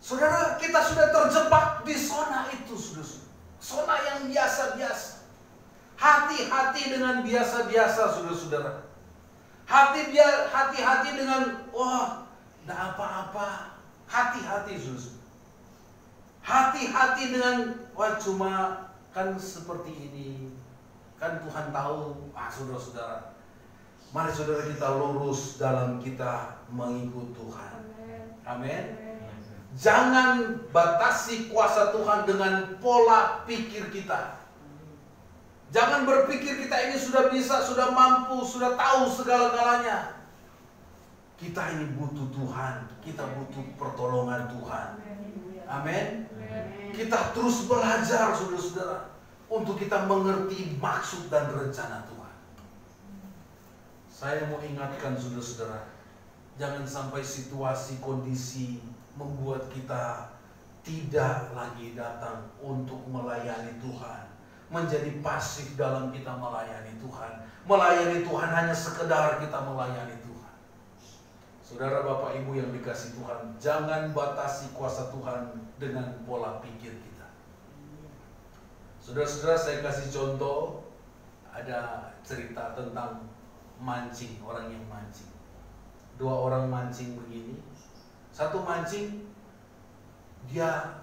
Saudara, kita sudah terjebak di zona itu, saudara. Zona yang biasa-biasa. Hati-hati dengan biasa-biasa, saudara-saudara. Hati-hati dengan, wah, tidak apa-apa. Hati-hati, saudara. Hati-hati dengan, wah, cuma kan seperti ini. Kan Tuhan tahu. Saudara-saudara, mari saudara kita lurus dalam kita mengikut Tuhan. Amin. Jangan batasi kuasa Tuhan dengan pola pikir kita. Jangan berpikir kita ini sudah bisa, sudah mampu, sudah tahu segala-galanya. Kita ini butuh Tuhan. Kita butuh pertolongan Tuhan. Amin. Kita terus belajar, saudara-saudara, untuk kita mengerti maksud dan rencana Tuhan. Saya mau ingatkan, saudara-saudara, jangan sampai situasi, kondisi membuat kita tidak lagi datang untuk melayani Tuhan, menjadi pasif dalam kita melayani Tuhan. Melayani Tuhan hanya sekedar kita melayani Tuhan. Saudara, Bapak Ibu yang dikasih Tuhan, jangan batasi kuasa Tuhan dengan pola pikir kita. Saudara-saudara, saya kasih contoh, ada cerita tentang mancing, orang yang mancing. Dua orang mancing begini. Satu mancing,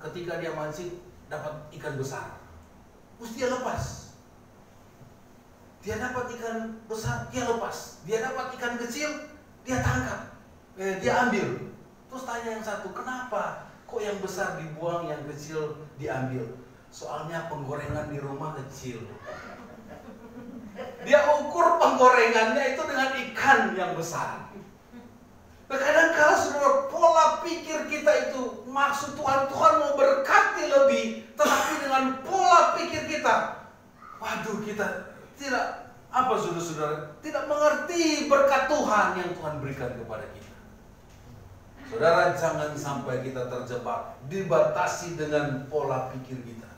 ketika dia mancing dapat ikan besar, terus dia lepas. Dia dapat ikan besar, dia lepas. Dia dapat ikan kecil, dia tangkap. Dia ambil. Terus tanya yang satu, kenapa kok yang besar dibuang, yang kecil diambil? Soalnya penggorengan di rumah kecil. Dia ukur penggorengannya itu dengan ikan yang besar. Kadang kala saudara, pola pikir kita itu, maksud Tuhan mau berkati lebih, tetapi dengan pola pikir kita, waduh, kita tidak, saudara-saudara, tidak mengerti berkat Tuhan yang Tuhan berikan kepada kita. Saudara, jangan sampai kita terjebak, dibatasi dengan pola pikir kita.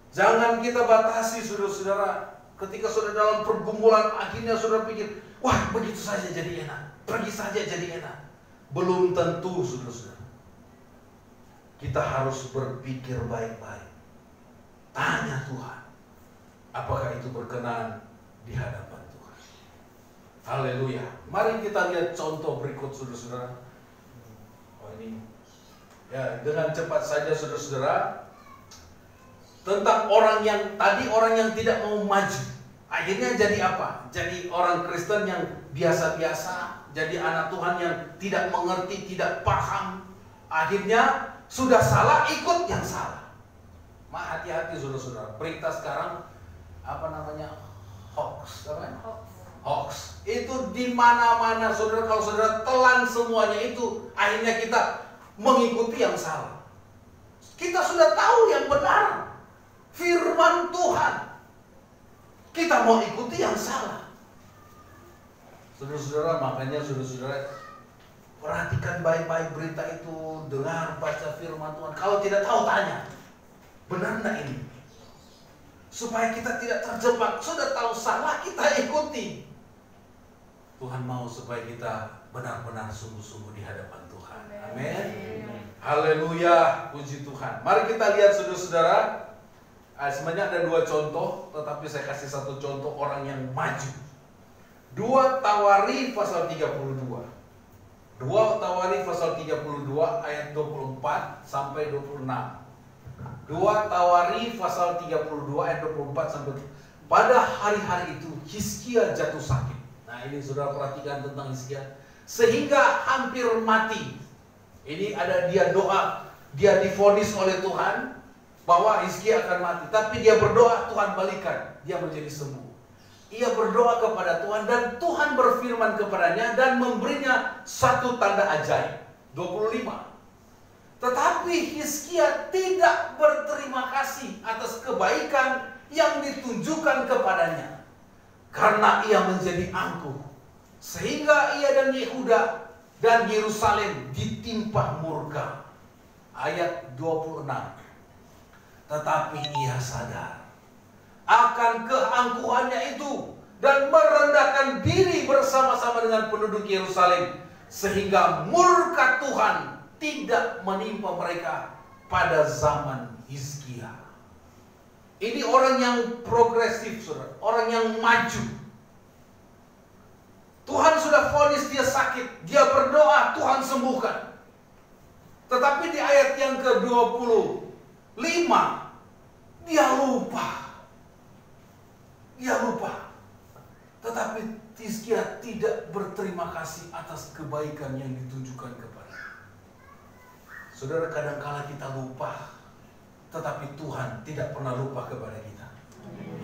Jangan kita batasi, saudara-saudara, ketika saudara dalam pergumulan, akhirnya saudara pikir, wah, begitu saja jadi enak, pergi saja jadi enak. Belum tentu, saudara-saudara. Kita harus berpikir baik-baik. Tanya Tuhan, apakah itu berkenan di hadapan Tuhan. Haleluya. Mari kita lihat contoh berikut, saudara-saudara. Ini ya, dengan cepat saja, saudara-saudara, tentang orang yang tidak mau maju. Akhirnya jadi apa? Jadi orang Kristen yang biasa-biasa, jadi anak Tuhan yang tidak mengerti, tidak paham. Akhirnya sudah salah, ikut yang salah. Hati-hati, saudara-saudara. Berita sekarang hoax. Hoax. Itu di mana-mana, saudara. Kalau saudara telan semuanya itu, akhirnya kita mengikuti yang salah. Kita sudah tahu yang benar, firman Tuhan. Kita mau ikuti yang salah. Saudara-saudara, makanya saudara-saudara, perhatikan baik-baik berita itu, dengar, baca firman Tuhan. Kalau tidak tahu, tanya, benar enggak ini? Supaya kita tidak terjebak. Sudah tahu salah, kita ikuti. Tuhan mau supaya kita benar-benar sungguh-sungguh di hadapan Tuhan. Amin. Haleluya, puji Tuhan. Mari kita lihat saudara-saudara. Sebenarnya ada dua contoh, tetapi saya kasih satu contoh orang yang maju. 2 Tawarikh pasal 32. 2 Tawarikh pasal 32 ayat 24 sampai 26. 2 Tawarikh pasal 32 ayat 24 sampai. Pada hari-hari itu Hizkia jatuh sakit. Nah, ini saudara perhatikan tentang Hizkia. Sehingga hampir mati. Ini ada dia doa, dia divonis oleh Tuhan bahwa Hizkia akan mati, tapi dia berdoa, Tuhan balikan, dia menjadi sembuh. Ia berdoa kepada Tuhan dan Tuhan berfirman kepadanya dan memberinya satu tanda ajaib. 25. Tetapi Hizkia tidak berterima kasih atas kebaikan yang ditunjukkan kepadanya, karena ia menjadi angkuh, sehingga ia dan Yehuda dan Yerusalem ditimpa murka. Ayat 26. Tetapi ia sadar akan keangkuhannya itu dan merendahkan diri bersama-sama dengan penduduk Yerusalem, sehingga murka Tuhan tidak menimpa mereka pada zaman Hizkia. Ini orang yang progresif, saudara, orang yang maju. Tuhan sudah vonis dia sakit, dia berdoa, Tuhan sembuhkan. Tetapi di ayat yang ke-25 dia lupa. Tetapi Hizkia tidak berterima kasih atas kebaikan yang ditunjukkan kepada. Saudara, kadang-kala kita lupa, tetapi Tuhan tidak pernah lupa kepada kita.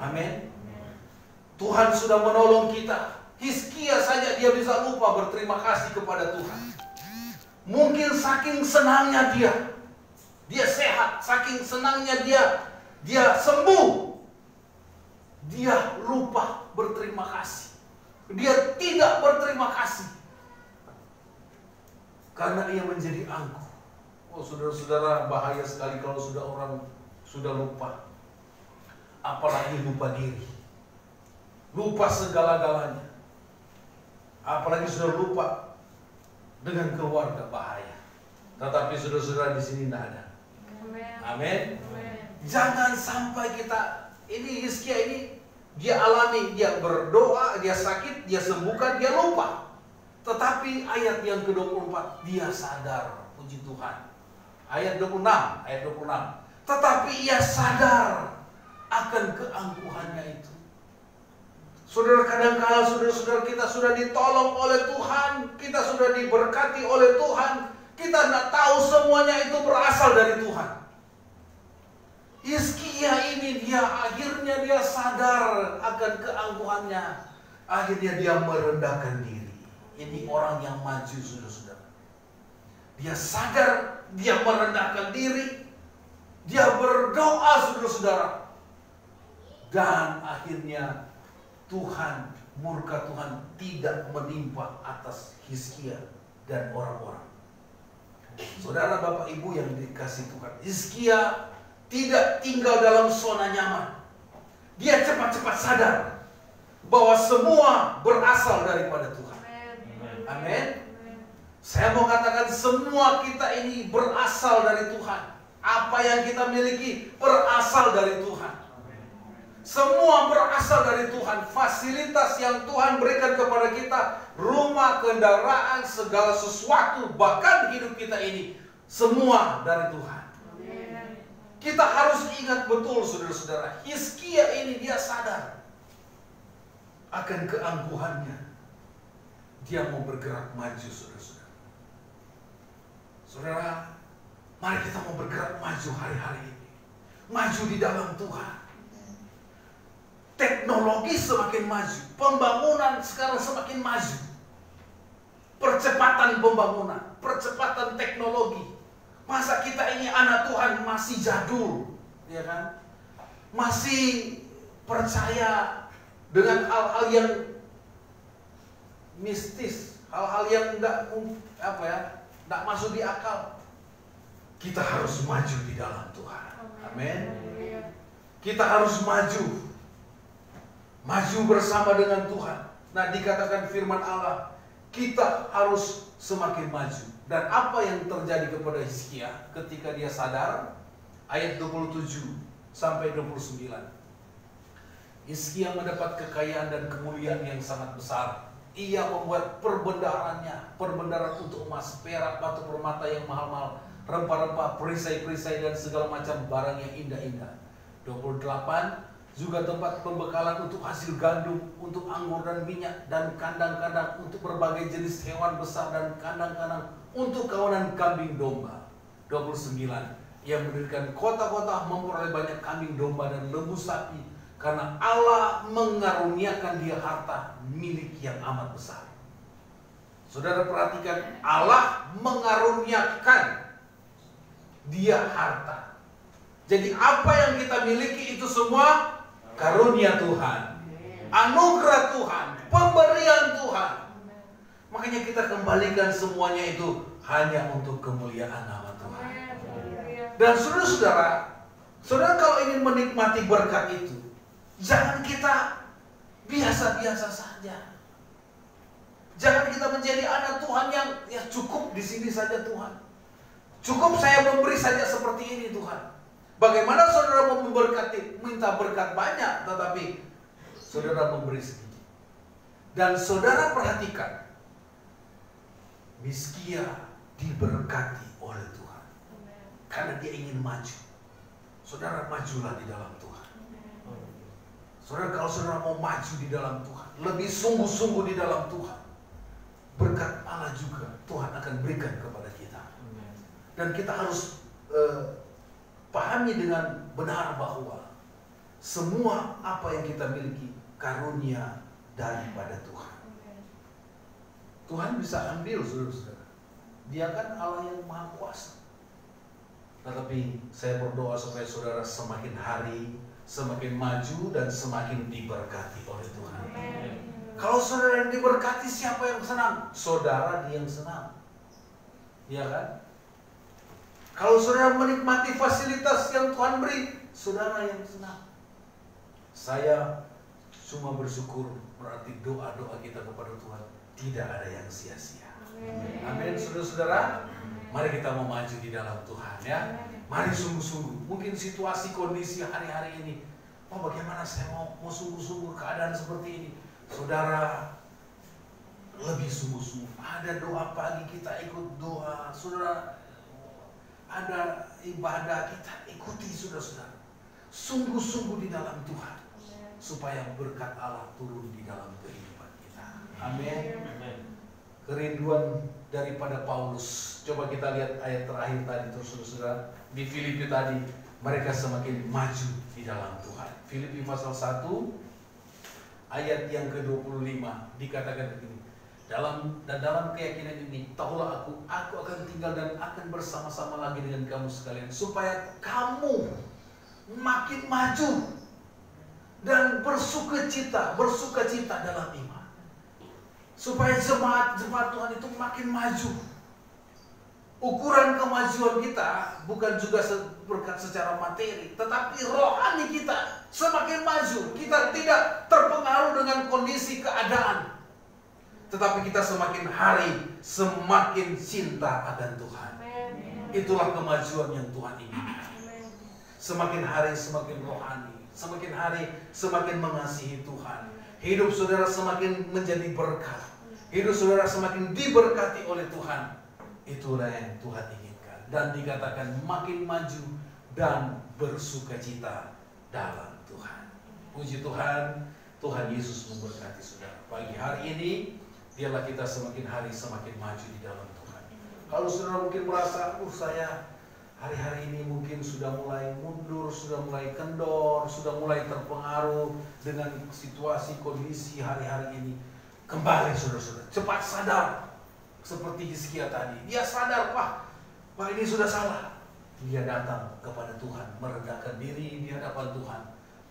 Amin. Tuhan sudah menolong kita. Hizkia saja dia bisa lupa berterima kasih kepada Tuhan. Mungkin saking senangnya dia sehat, saking senangnya dia sembuh, dia lupa berterima kasih. Dia tidak berterima kasih karena ia menjadi angkuh. Oh, saudara-saudara, bahaya sekali kalau sudah orang sudah lupa, apalagi lupa diri, lupa segala-galanya, apalagi sudah lupa dengan keluarga, bahaya. Tetapi saudara-saudara, di sini tidak ada. Amin. Jangan sampai kita, ini Hizkia ini dia alami, dia berdoa, dia sakit, dia sembuhkan, dia lupa. Tetapi ayat yang ke-24 dia sadar, puji Tuhan. Ayat 26. Tetapi ia sadar akan keangkuhannya itu. Saudara, kadang-kala saudara-saudara kita sudah ditolong oleh Tuhan, kita sudah diberkati oleh Tuhan, kita tidak tahu semuanya itu berasal dari Tuhan. Hizkia ini akhirnya dia sadar akan keangkuhannya, akhirnya dia merendahkan diri. Ini orang yang maju, saudara-saudara. Dia sadar, dia merendahkan diri, dia berdoa, saudara-saudara, dan akhirnya murka Tuhan tidak menimpa atas Hizkia dan orang-orang. Saudara, Bapak Ibu yang dikasih Tuhan, Hizkia tidak tinggal dalam zona nyaman. Dia cepat-cepat sadar bahwa semua berasal daripada Tuhan. Amin. Saya mau katakan, semua kita ini berasal dari Tuhan. Apa yang kita miliki berasal dari Tuhan. Semua berasal dari Tuhan. Fasilitas yang Tuhan berikan kepada kita, rumah, kendaraan, segala sesuatu, bahkan hidup kita ini, semua dari Tuhan. Kita harus ingat betul, saudara-saudara, Hizkia ini dia sadar akan keangkuhannya. Dia mau bergerak maju, saudara-saudara. Saudara, mari kita mau bergerak maju hari-hari ini. Maju di dalam Tuhan. Teknologi semakin maju, pembangunan sekarang semakin maju. Percepatan pembangunan, percepatan teknologi. Masa kita ini anak Tuhan masih jadul, ya kan? Masih percaya dengan hal-hal yang mistis, hal-hal yang tidak masuk di akal. Kita harus maju di dalam Tuhan. Amin. Kita harus maju bersama dengan Tuhan. Nah, dikatakan firman Allah, kita harus semakin maju. Dan apa yang terjadi kepada Hizkia ketika dia sadar? Ayat 27 sampai 29. Hizkia mendapat kekayaan dan kemuliaan yang sangat besar. Ia membuat perbendaharaan untuk emas, perak, batu permata yang mahal-mahal, rempah-rempah, perisai-perisai dan segala macam barang yang indah-indah. 28. Juga tempat pembekalan untuk hasil gandum, untuk anggur dan minyak, dan kandang-kandang untuk berbagai jenis hewan besar, dan kandang-kandang untuk kawanan kambing domba. 29. Ia mendirikan kota-kota, memperoleh banyak kambing domba dan lembu sapi, karena Allah mengaruniakan dia harta milik yang amat besar. Saudara perhatikan, Allah mengaruniakan dia harta. Jadi apa yang kita miliki itu semua karunia Tuhan, anugerah Tuhan, pemberian Tuhan. Makanya kita kembalikan semuanya itu hanya untuk kemuliaan nama Tuhan. Dan saudara kalau ingin menikmati berkat itu, jangan kita biasa-biasa saja. Jangan kita menjadi anak Tuhan yang cukup di sini saja Tuhan. Cukup saya memberi saja seperti ini Tuhan. Bagaimana saudara mau memberkati, minta berkat banyak, tetapi saudara memberi sedikit. Dan saudara perhatikan, Hizkia diberkati oleh Tuhan. Karena dia ingin maju. Saudara majulah di dalam Tuhan. Saudara, kalau saudara mau maju di dalam Tuhan, lebih sungguh-sungguh di dalam Tuhan, berkat Allah juga Tuhan akan berikan kepada kita. Dan kita harus pahami dengan benar bahwa semua apa yang kita miliki karunia daripada Tuhan. Tuhan bisa ambil saudara-saudara. Dia kan Allah yang maha kuasa. Tetapi saya berdoa supaya saudara semakin hari semakin maju dan semakin diberkati oleh Tuhan. Kalau saudara yang diberkati, siapa yang senang? Saudara yang senang. Iya kan? Kalau saudara menikmati fasilitas yang Tuhan beri, saudara yang senang. Saya cuma bersyukur, berarti doa-doa kita kepada Tuhan tidak ada yang sia-sia. Amin, saudara-saudara. Mari kita mau maju di dalam Tuhan ya. Mari sungguh-sungguh. Mungkin situasi kondisi hari-hari ini, bagaimana saya mau sungguh-sungguh keadaan seperti ini. Saudara lebih sungguh-sungguh. Ada doa pagi kita ikut doa, saudara. Ada ibadah kita ikuti, saudara-saudara. Sungguh-sungguh di dalam Tuhan, supaya berkat Allah turun di dalam kehidupan kita. Amin. Kerinduan daripada Paulus. Coba kita lihat ayat terakhir tadi, saudara-saudara. Di Filipi tadi, mereka semakin maju di dalam Tuhan. Filipi pasal 1 ayat yang ke-25 dikatakan begini. Dalam keyakinan ini, tahulah aku akan tinggal dan akan bersama-sama lagi dengan kamu sekalian, supaya kamu makin maju dan bersukacita dalam iman. Supaya jemaat Tuhan itu makin maju. Ukuran kemajuan kita bukan juga berkat secara materi, tetapi rohani kita semakin maju. Kita tidak terpengaruh dengan kondisi keadaan, tetapi kita semakin hari semakin cinta akan Tuhan. Itulah kemajuan yang Tuhan inginkan. Semakin hari semakin rohani, semakin hari semakin mengasihi Tuhan. Hidup saudara semakin menjadi berkat. Hidup saudara semakin diberkati oleh Tuhan. Itulah yang Tuhan inginkan. Dan dikatakan makin maju dan bersukacita dalam Tuhan. Puji Tuhan, Tuhan Yesus memberkati saudara. Pagi hari ini, biarlah kita semakin hari semakin maju di dalam Tuhan. Kalau saudara mungkin merasa, saya hari-hari ini mungkin sudah mulai mundur, sudah mulai kendor, sudah mulai terpengaruh dengan situasi kondisi hari-hari ini. Kembali saudara-saudara, cepat sadar. Seperti Hizkia tadi, dia sadar, wah ini sudah salah. Dia datang kepada Tuhan, merendahkan diri di hadapan Tuhan,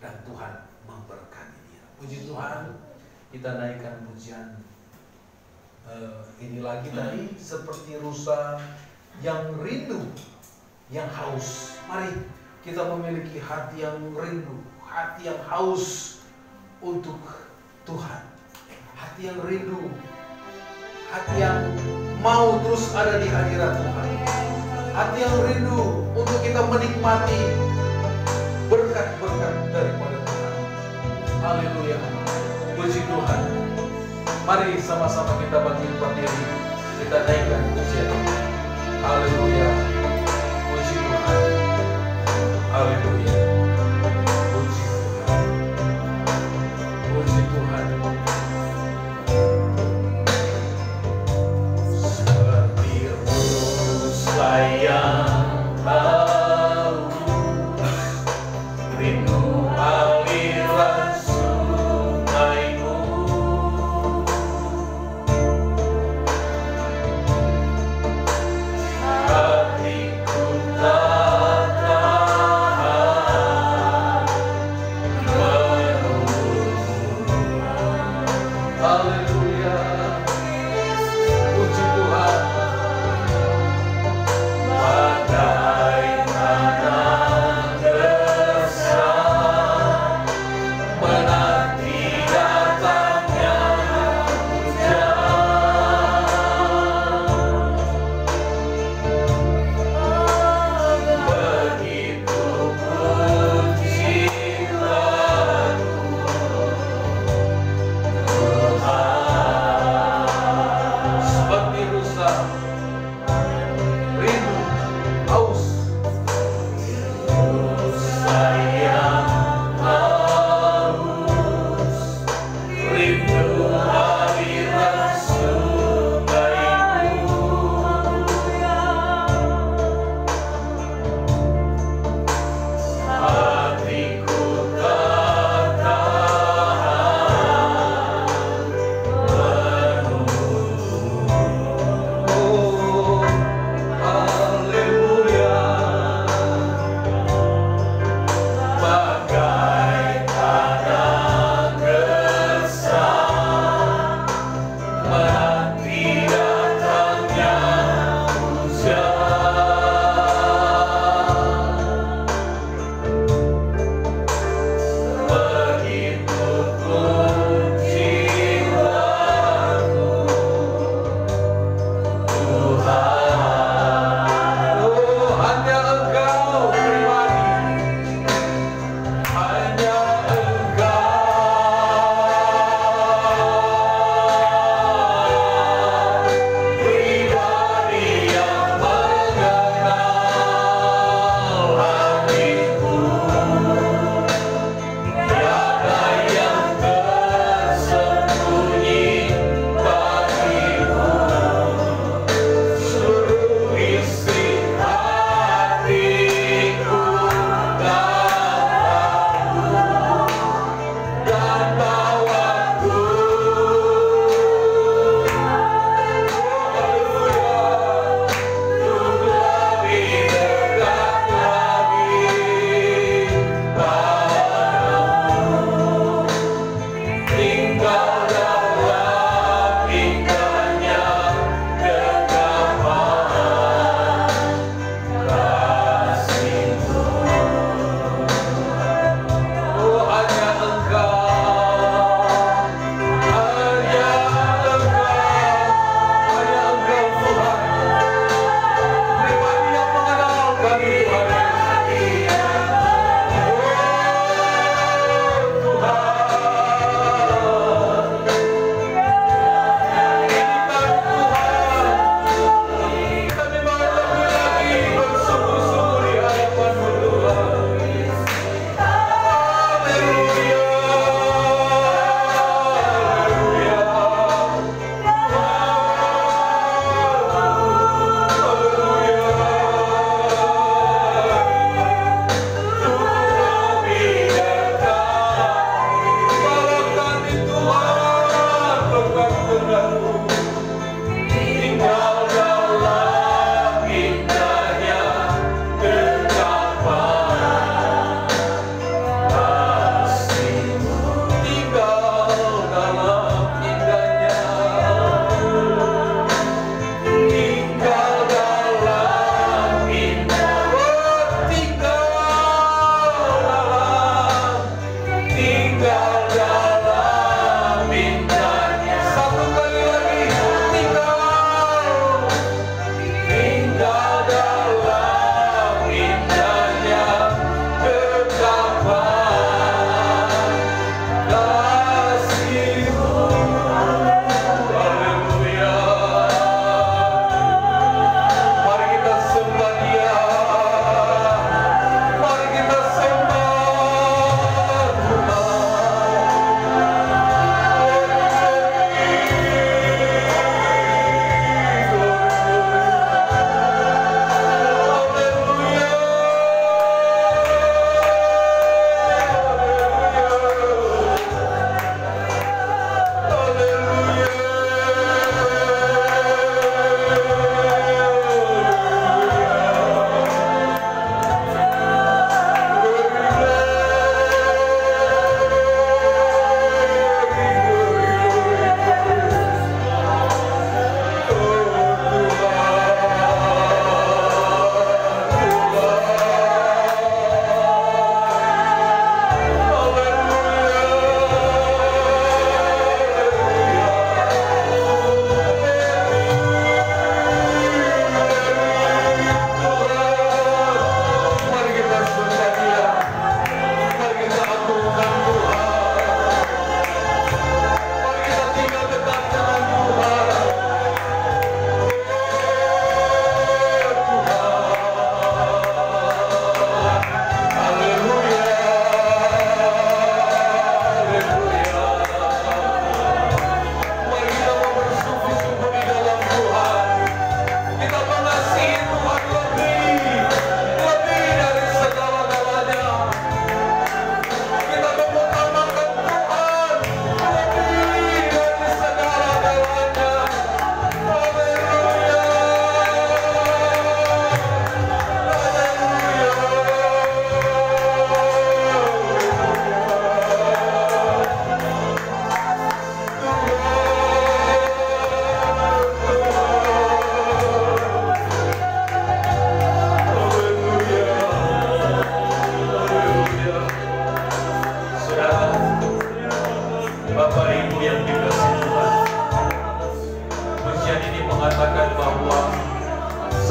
dan Tuhan memberkati dia. Puji Tuhan, kita naikkan pujian Ini lagi tadi seperti rusa yang rindu, yang haus. Mari kita memiliki hati yang rindu, hati yang haus untuk Tuhan, hati yang rindu, hati yang mau terus ada di hadirat Tuhan, hati yang rindu untuk kita menikmati berkat-berkat daripada Tuhan. Haleluya, puji Tuhan. Mari sama-sama kita bangkit berdiri, kita naikkan pujian. Haleluya, puji Tuhan. Haleluya, puji Tuhan. Puji Tuhan. Seperti rusa yang haus, rindu aliran sungai-Mu. Hatiku tak tahan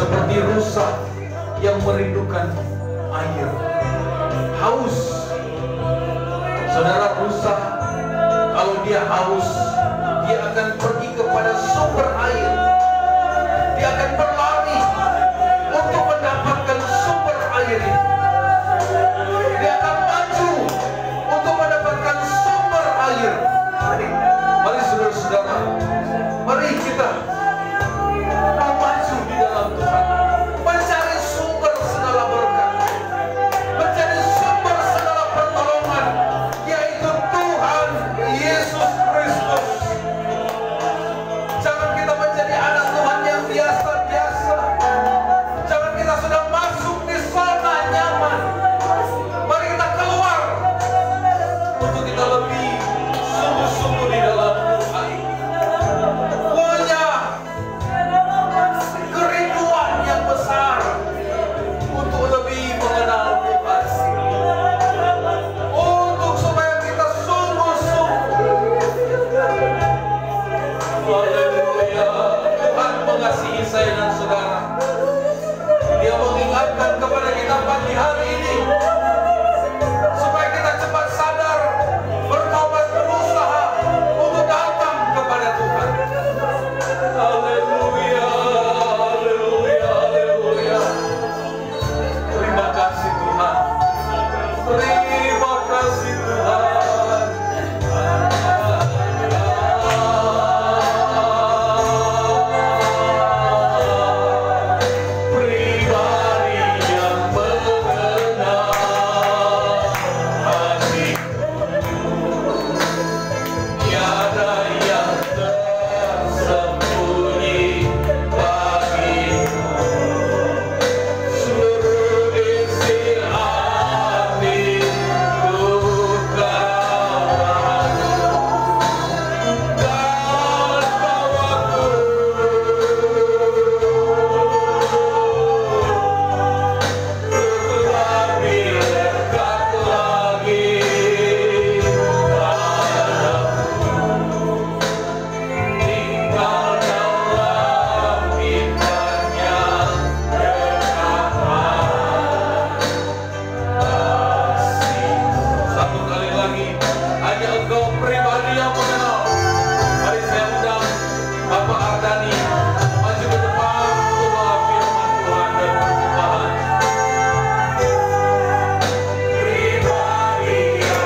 seperti rusa yang merindukan air, haus. Saudara, rusa kalau dia haus, dia akan pergi kepada sumber air. Dia akan berlari untuk mendapatkan sumber air itu. Dia akan maju untuk mendapatkan sumber air. Mari saudara-saudara, mari kita maju di dalam Tuhan, mencari sumber segala berkat, mencari sumber segala pertolongan, yaitu Tuhan Yesus Kristus. Jangan kita menjadi anak Tuhan yang biasa-biasa. Jangan kita sudah masuk di zona nyaman. Mari kita keluar untuk kita lebih sungguh-sungguh di dalam Tuhan. Punya kerinduan yang besar untuk lebih mengenal Tuhan. Untuk supaya kita sungguh-sungguh. Haleluya. Tuhan mengasihi saya dan saudara. Dia mengingatkan kepada kita pagi hari ini supaya kita cepat sadar, bertobat, berusaha untuk datang kepada Tuhan. Haleluya, haleluya, haleluya. Terima kasih Tuhan. Terima kasih Tuhan. Pribadi yang mengenal hatiku, tiada yang tersembunyi bagiku. Seluruh isi hatiku kau dan bawaku lebih dekat lagi padamu. Tinggal dalam impiannya dekatlah kasih. Satu kali lagi, hanya Engkau pribadi yang mengenal. Mari saya undang Bapak Ardani maju ke depan untuk bawa firman Tuhan dan persembahan. Pribadi yang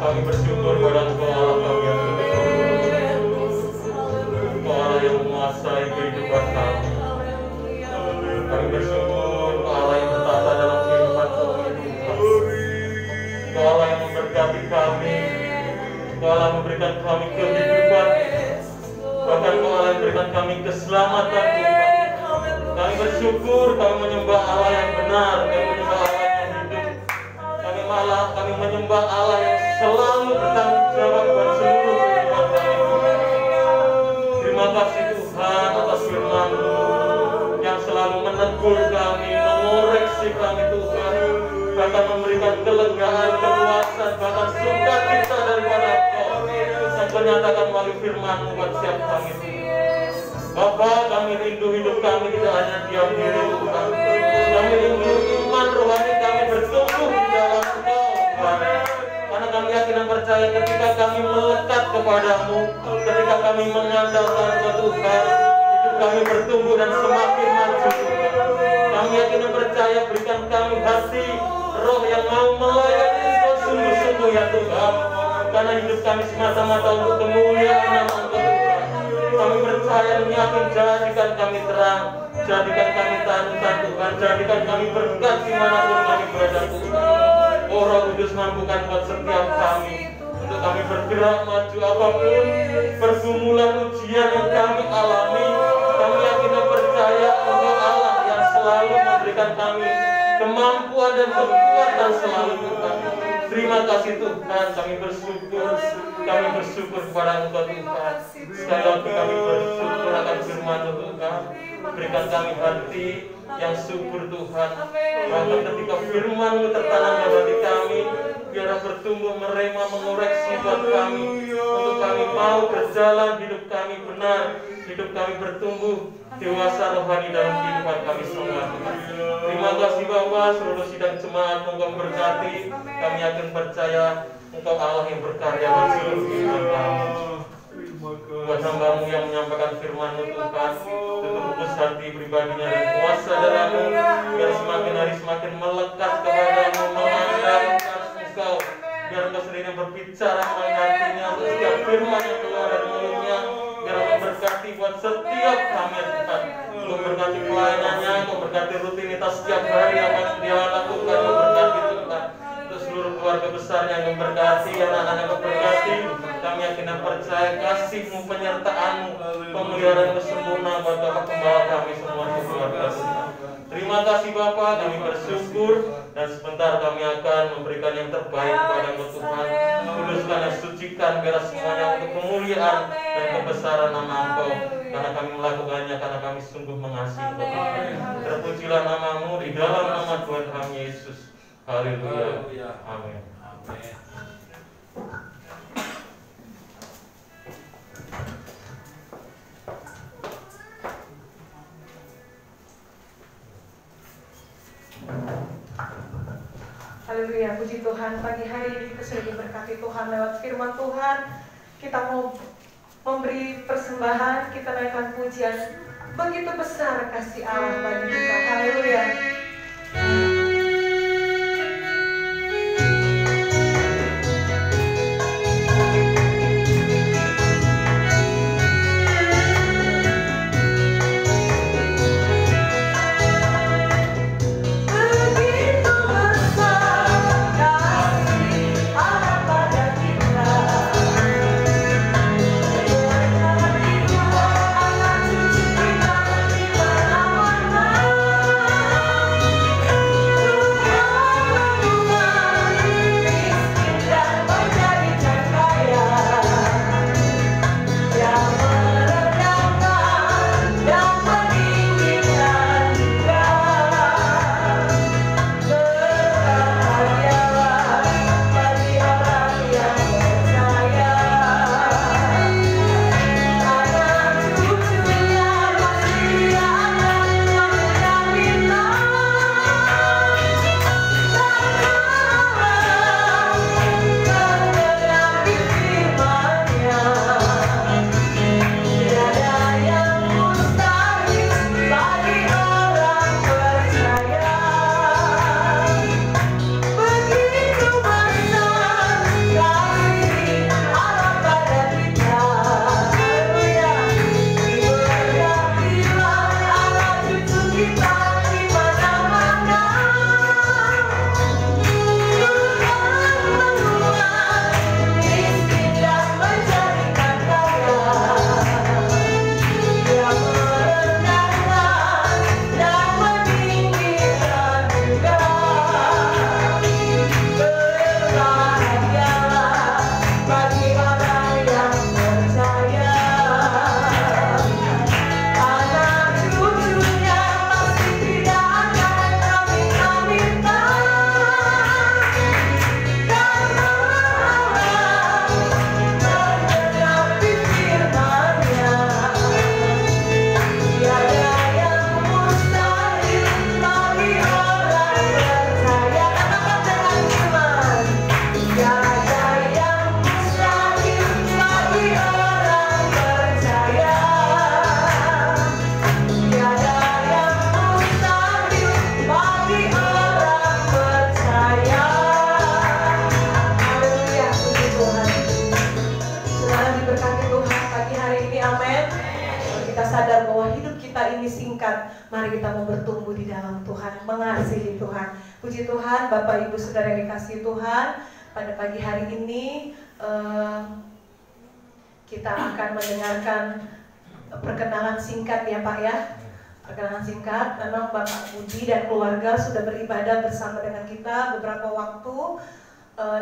kami bersyukur pada Engkau Allah kami yang hidup, Engkau Allah yang menguasai kehidupan kami. Kami bersyukur Engkau Allah yang bertata dalam kehidupan kami. Engkau Allah yang memberkati kami, Engkau Allah memberikan kami kehidupan, bahkan Engkau Allah yang memberikan kami keselamatan Tuhan. Kami bersyukur, kami menyembah Allah yang benar, kami menyembah Allah yang hidup. Kami menyembah Allah yang selalu bertanggung jawab buat seluruh kehidupan kami. Terima kasih Tuhan atas firman-Mu yang selalu meneguhkan akan memberikan kelegaan, keluasan, bahkan sukacita daripada Engkau yang menyatakan melalui firman-Mu buat setiap kami. Bapa, kami rindu hidup kami tidak hanya diam diri Tuhan. Kami rindu iman rohani kami bertumbuh di dalam Engkau Tuhan. Karena kami yakin dan percaya ketika kami melekat kepadamu, ketika kami mengandalkan Engkau Tuhan, hidup kami bertumbuh dan semakin maju Tuhan. Kami yakin dan percaya, berikan kami hati roh yang mau melayani Engkau sungguh-sungguh ya Tuhan. Karena hidup kami semata-mata untuk kemuliaan nama Engkau Tuhan. Kami percaya dan yakin, jadikan kami terang, jadikan kami tanutan Tuhan, jadikan kami berkat dimanapun kami berada Tuhan. Oh Roh Kudus, mampukan buat setiap kami untuk kami bergerak maju apapun pergumulan ujian yang kami alami. Kami yakin dan percaya Engkau Allah yang selalu memberikan kami kemampuan dan kekuatan selalu Tuhan. Terima kasih Tuhan, kami bersyukur kepada Engkau Tuhan. Sekali lagi kami bersyukur akan firman-Mu Tuhan. Berikan kami hati yang syukur Tuhan. Bahkan ketika firman-Mu tertanam dalam hati kami, biarlah bertumbuh merema mengoreksi buat kami, untuk kami mau berjalan hidup kami benar, hidup kami bertumbuh dewasa rohani dalam kehidupan kami semua. Terima kasih Bapa, seluruh sidang jemaat Engkau berkati. Kami yakin percaya Engkau Allah yang berkarya buat seluruh kehidupan kami. Buat hamba-Mu yang menyampaikan firman-Mu Tuhan, tutup lubus hati pribadinya dan kuasa darah-Mu, biar semakin hari semakin melekat kepadamu, mengandalkan Engkau. Biar Engkau sendiri yang berbicara melalui hatinya, untuk setiap firman yang keluar dari mulutnya, biar memberkati buat setiap kami Tuhan. Engkau berkati pelayanannya, Engkau berkati rutinitas setiap hari yang akan dia lakukan, Engkau berkati Tuhan. Untuk seluruh keluarga besarnya yang berkati, anak-anak yang berkati. Kami yakin dan percaya kasih-Mu, penyertaan-Mu, pemeliharaan sempurna buat Bapak Gembala kami semua keluarga Tuhan. Terima kasih Bapa, kami bersyukur, dan sebentar kami akan memberikan yang terbaik kepada Engkau Tuhan. Kuduskan dan sucikan biar semuanya untuk kemuliaan dan kebesaran nama Engkau. Karena kami melakukannya, karena kami sungguh mengasihi Engkau Tuhan. Terpujilah nama-Mu di dalam nama Tuhan kami Yesus. Haleluya. Amin. Haleluya, puji Tuhan. Pagi hari ini kita sudah diberkati Tuhan lewat firman Tuhan. Kita mau memberi persembahan, kita naikkan pujian. Begitu besar kasih Allah bagi kita. Haleluya. Anak cucu kita beriman amanah. kita ini singkat, mari kita mau bertumbuh di dalam Tuhan, mengasihi Tuhan. Puji Tuhan, Bapak Ibu Saudara yang dikasihi Tuhan, pada pagi hari ini kita akan mendengarkan perkenalan singkat ya Pak ya. Perkenalan singkat, memang Bapak Budi dan keluarga sudah beribadah bersama dengan kita beberapa waktu,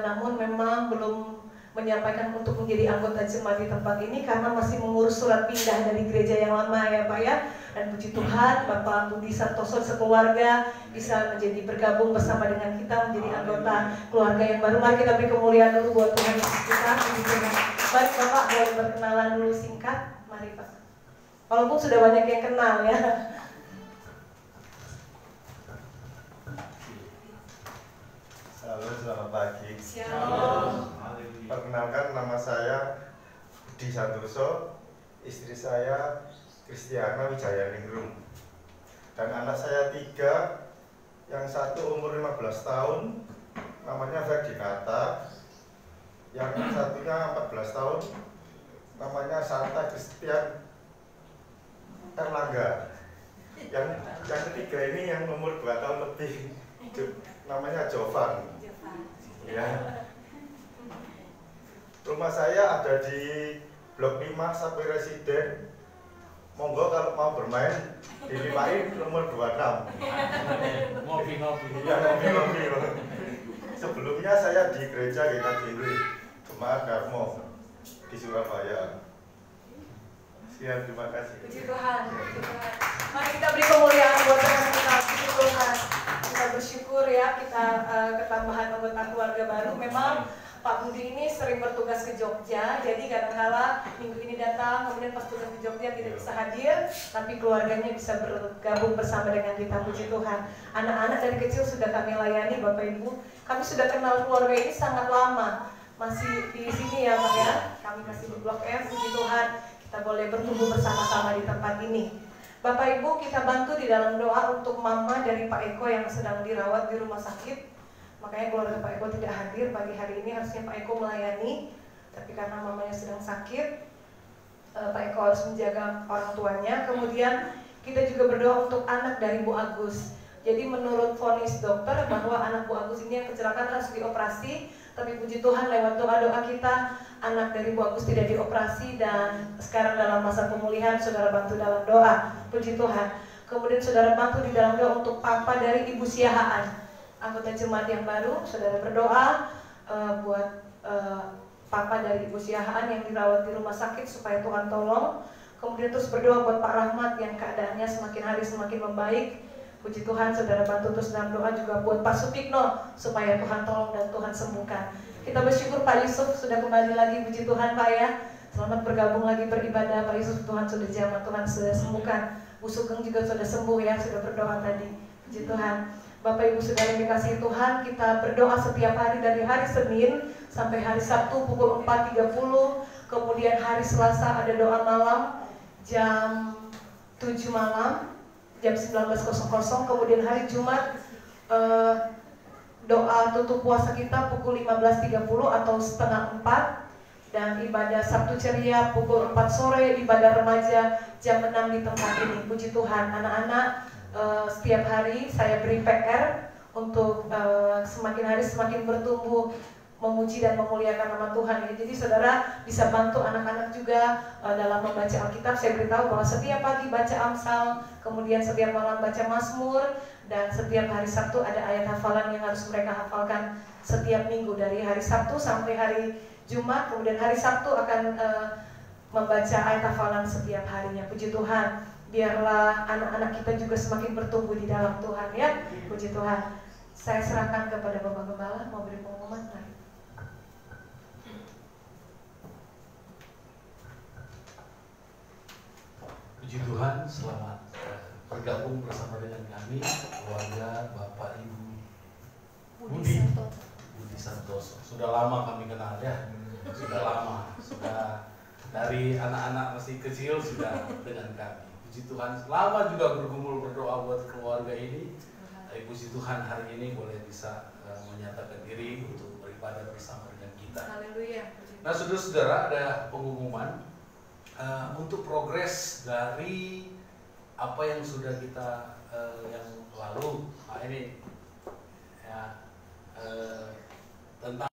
namun memang belum menyampaikan untuk menjadi anggota jemaat di tempat ini karena masih mengurus surat pindah dari gereja yang lama ya Pak ya. Dan puji Tuhan, Bapak Budi Santoso sekeluarga bisa menjadi bergabung bersama dengan kita menjadi anggota keluarga yang baru. Mari kita beri kemuliaan dulu buat Tuhan Yesus kita. Puji Tuhan. Baik Bapak, boleh berkenalan dulu singkat. Mari Pak. Walaupun sudah banyak yang kenal ya. Halo, selamat pagi. Shalom. Perkenalkan, nama saya Budi Santoso, istri saya Kristiana Wijayaningrum, dan anak saya 3, yang satu umur 15 tahun, namanya Ferdinata, yang satunya 14 tahun, namanya Santa Christian Erlangga, yang ketiga ini yang umur 2 tahun lebih, namanya Jovan. Ya. Rumah saya ada di Blok 5 Sapi Residen. Monggo kalau mau bermain dilimpahin nomor 26. Ngopi-ngopi. Iya, ngopi-ngopi. Sebelumnya saya di gereja GKJW Jemaat Darmo di Surabaya. Sekian, terima kasih. Puji Tuhan, puji Tuhan. Mari kita beri kemuliaan buat Tuhan kita. Puji Tuhan. Kita bersyukur ya kita ketambahan anggota keluarga baru. Memang Pak Budi ini sering bertugas ke Jogja, jadi kadang-kala minggu ini datang, kemudian pas tugas ke Jogja tidak bisa hadir, tapi keluarganya bisa bergabung bersama dengan kita. Puji Tuhan. Anak-anak dari kecil sudah kami layani, Bapak Ibu. Kami sudah kenal keluarga ini sangat lama, masih di sini ya Pak ya. Kami masih di Blok M. Puji Tuhan, kita boleh bertumbuh bersama-sama di tempat ini. Bapak Ibu, kita bantu di dalam doa untuk mama dari Pak Eko yang sedang dirawat di rumah sakit. Makanya keluarga Pak Eko tidak hadir pagi hari ini, harusnya Pak Eko melayani, tapi karena mamanya sedang sakit, Pak Eko harus menjaga orang tuanya. Kemudian kita juga berdoa untuk anak dari Bu Agus. Jadi menurut vonis dokter bahwa anak Bu Agus ini yang kecelakaan harus dioperasi, tapi puji Tuhan lewat doa-doa kita anak dari Bu Agus tidak dioperasi dan sekarang dalam masa pemulihan. Saudara bantu dalam doa, puji Tuhan. Kemudian saudara bantu di dalam doa untuk papa dari Ibu Siahaan, anggota jemaat yang baru. Saudara berdoa buat papa dari Ibu Siahaan yang dirawat di rumah sakit supaya Tuhan tolong. Kemudian terus berdoa buat Pak Rahmat yang keadaannya semakin hari semakin membaik. Puji Tuhan, saudara bantu terus dalam doa juga buat Pak Sutikno supaya Tuhan tolong dan Tuhan sembuhkan. Kita bersyukur Pak Yusuf sudah kembali lagi, puji Tuhan Pak ya. Selamat bergabung lagi beribadah Pak Yusuf, Tuhan sudah jamah, Tuhan sudah sembuhkan. Bu Sugeng juga sudah sembuh ya, sudah berdoa tadi. Puji Tuhan. Bapak Ibu saudara yang dikasihi Tuhan, kita berdoa setiap hari dari hari Senin sampai hari Sabtu pukul 4.30. Kemudian hari Selasa ada doa malam jam 7 malam, jam 19.00. Kemudian hari Jumat doa tutup puasa kita pukul 15.30 atau setengah 4. Dan ibadah Sabtu ceria pukul 4 sore, ibadah remaja jam 6 di tempat ini. Puji Tuhan, anak-anak, setiap hari saya beri PR untuk semakin hari semakin bertumbuh memuji dan memuliakan nama Tuhan. Jadi saudara bisa bantu anak-anak juga dalam membaca Alkitab. Saya beritahu bahwa setiap pagi baca Amsal, kemudian setiap malam baca Mazmur, dan setiap hari Sabtu ada ayat hafalan yang harus mereka hafalkan setiap minggu dari hari Sabtu sampai hari Jumat. Kemudian hari Sabtu akan membaca ayat hafalan setiap harinya. Puji Tuhan, biarlah anak-anak kita juga semakin bertumbuh di dalam Tuhan ya. Puji Tuhan. Saya serahkan kepada Bapak Gembala mau beri pengumuman. Puji Tuhan, selamat bergabung bersama dengan kami, keluarga Bapak Ibu Budi Santoso. Sudah lama kami kenal ya, sudah lama, sudah dari anak-anak masih kecil sudah dengan kami. Puji Tuhan, lama juga bergumul berdoa buat keluarga ini. Tapi puji Tuhan hari ini boleh bisa menyatakan diri untuk beribadah bersama dengan kita. Haleluya. Nah, saudara-saudara, ada pengumuman untuk progres dari apa yang sudah kita yang lalu ini ya tentang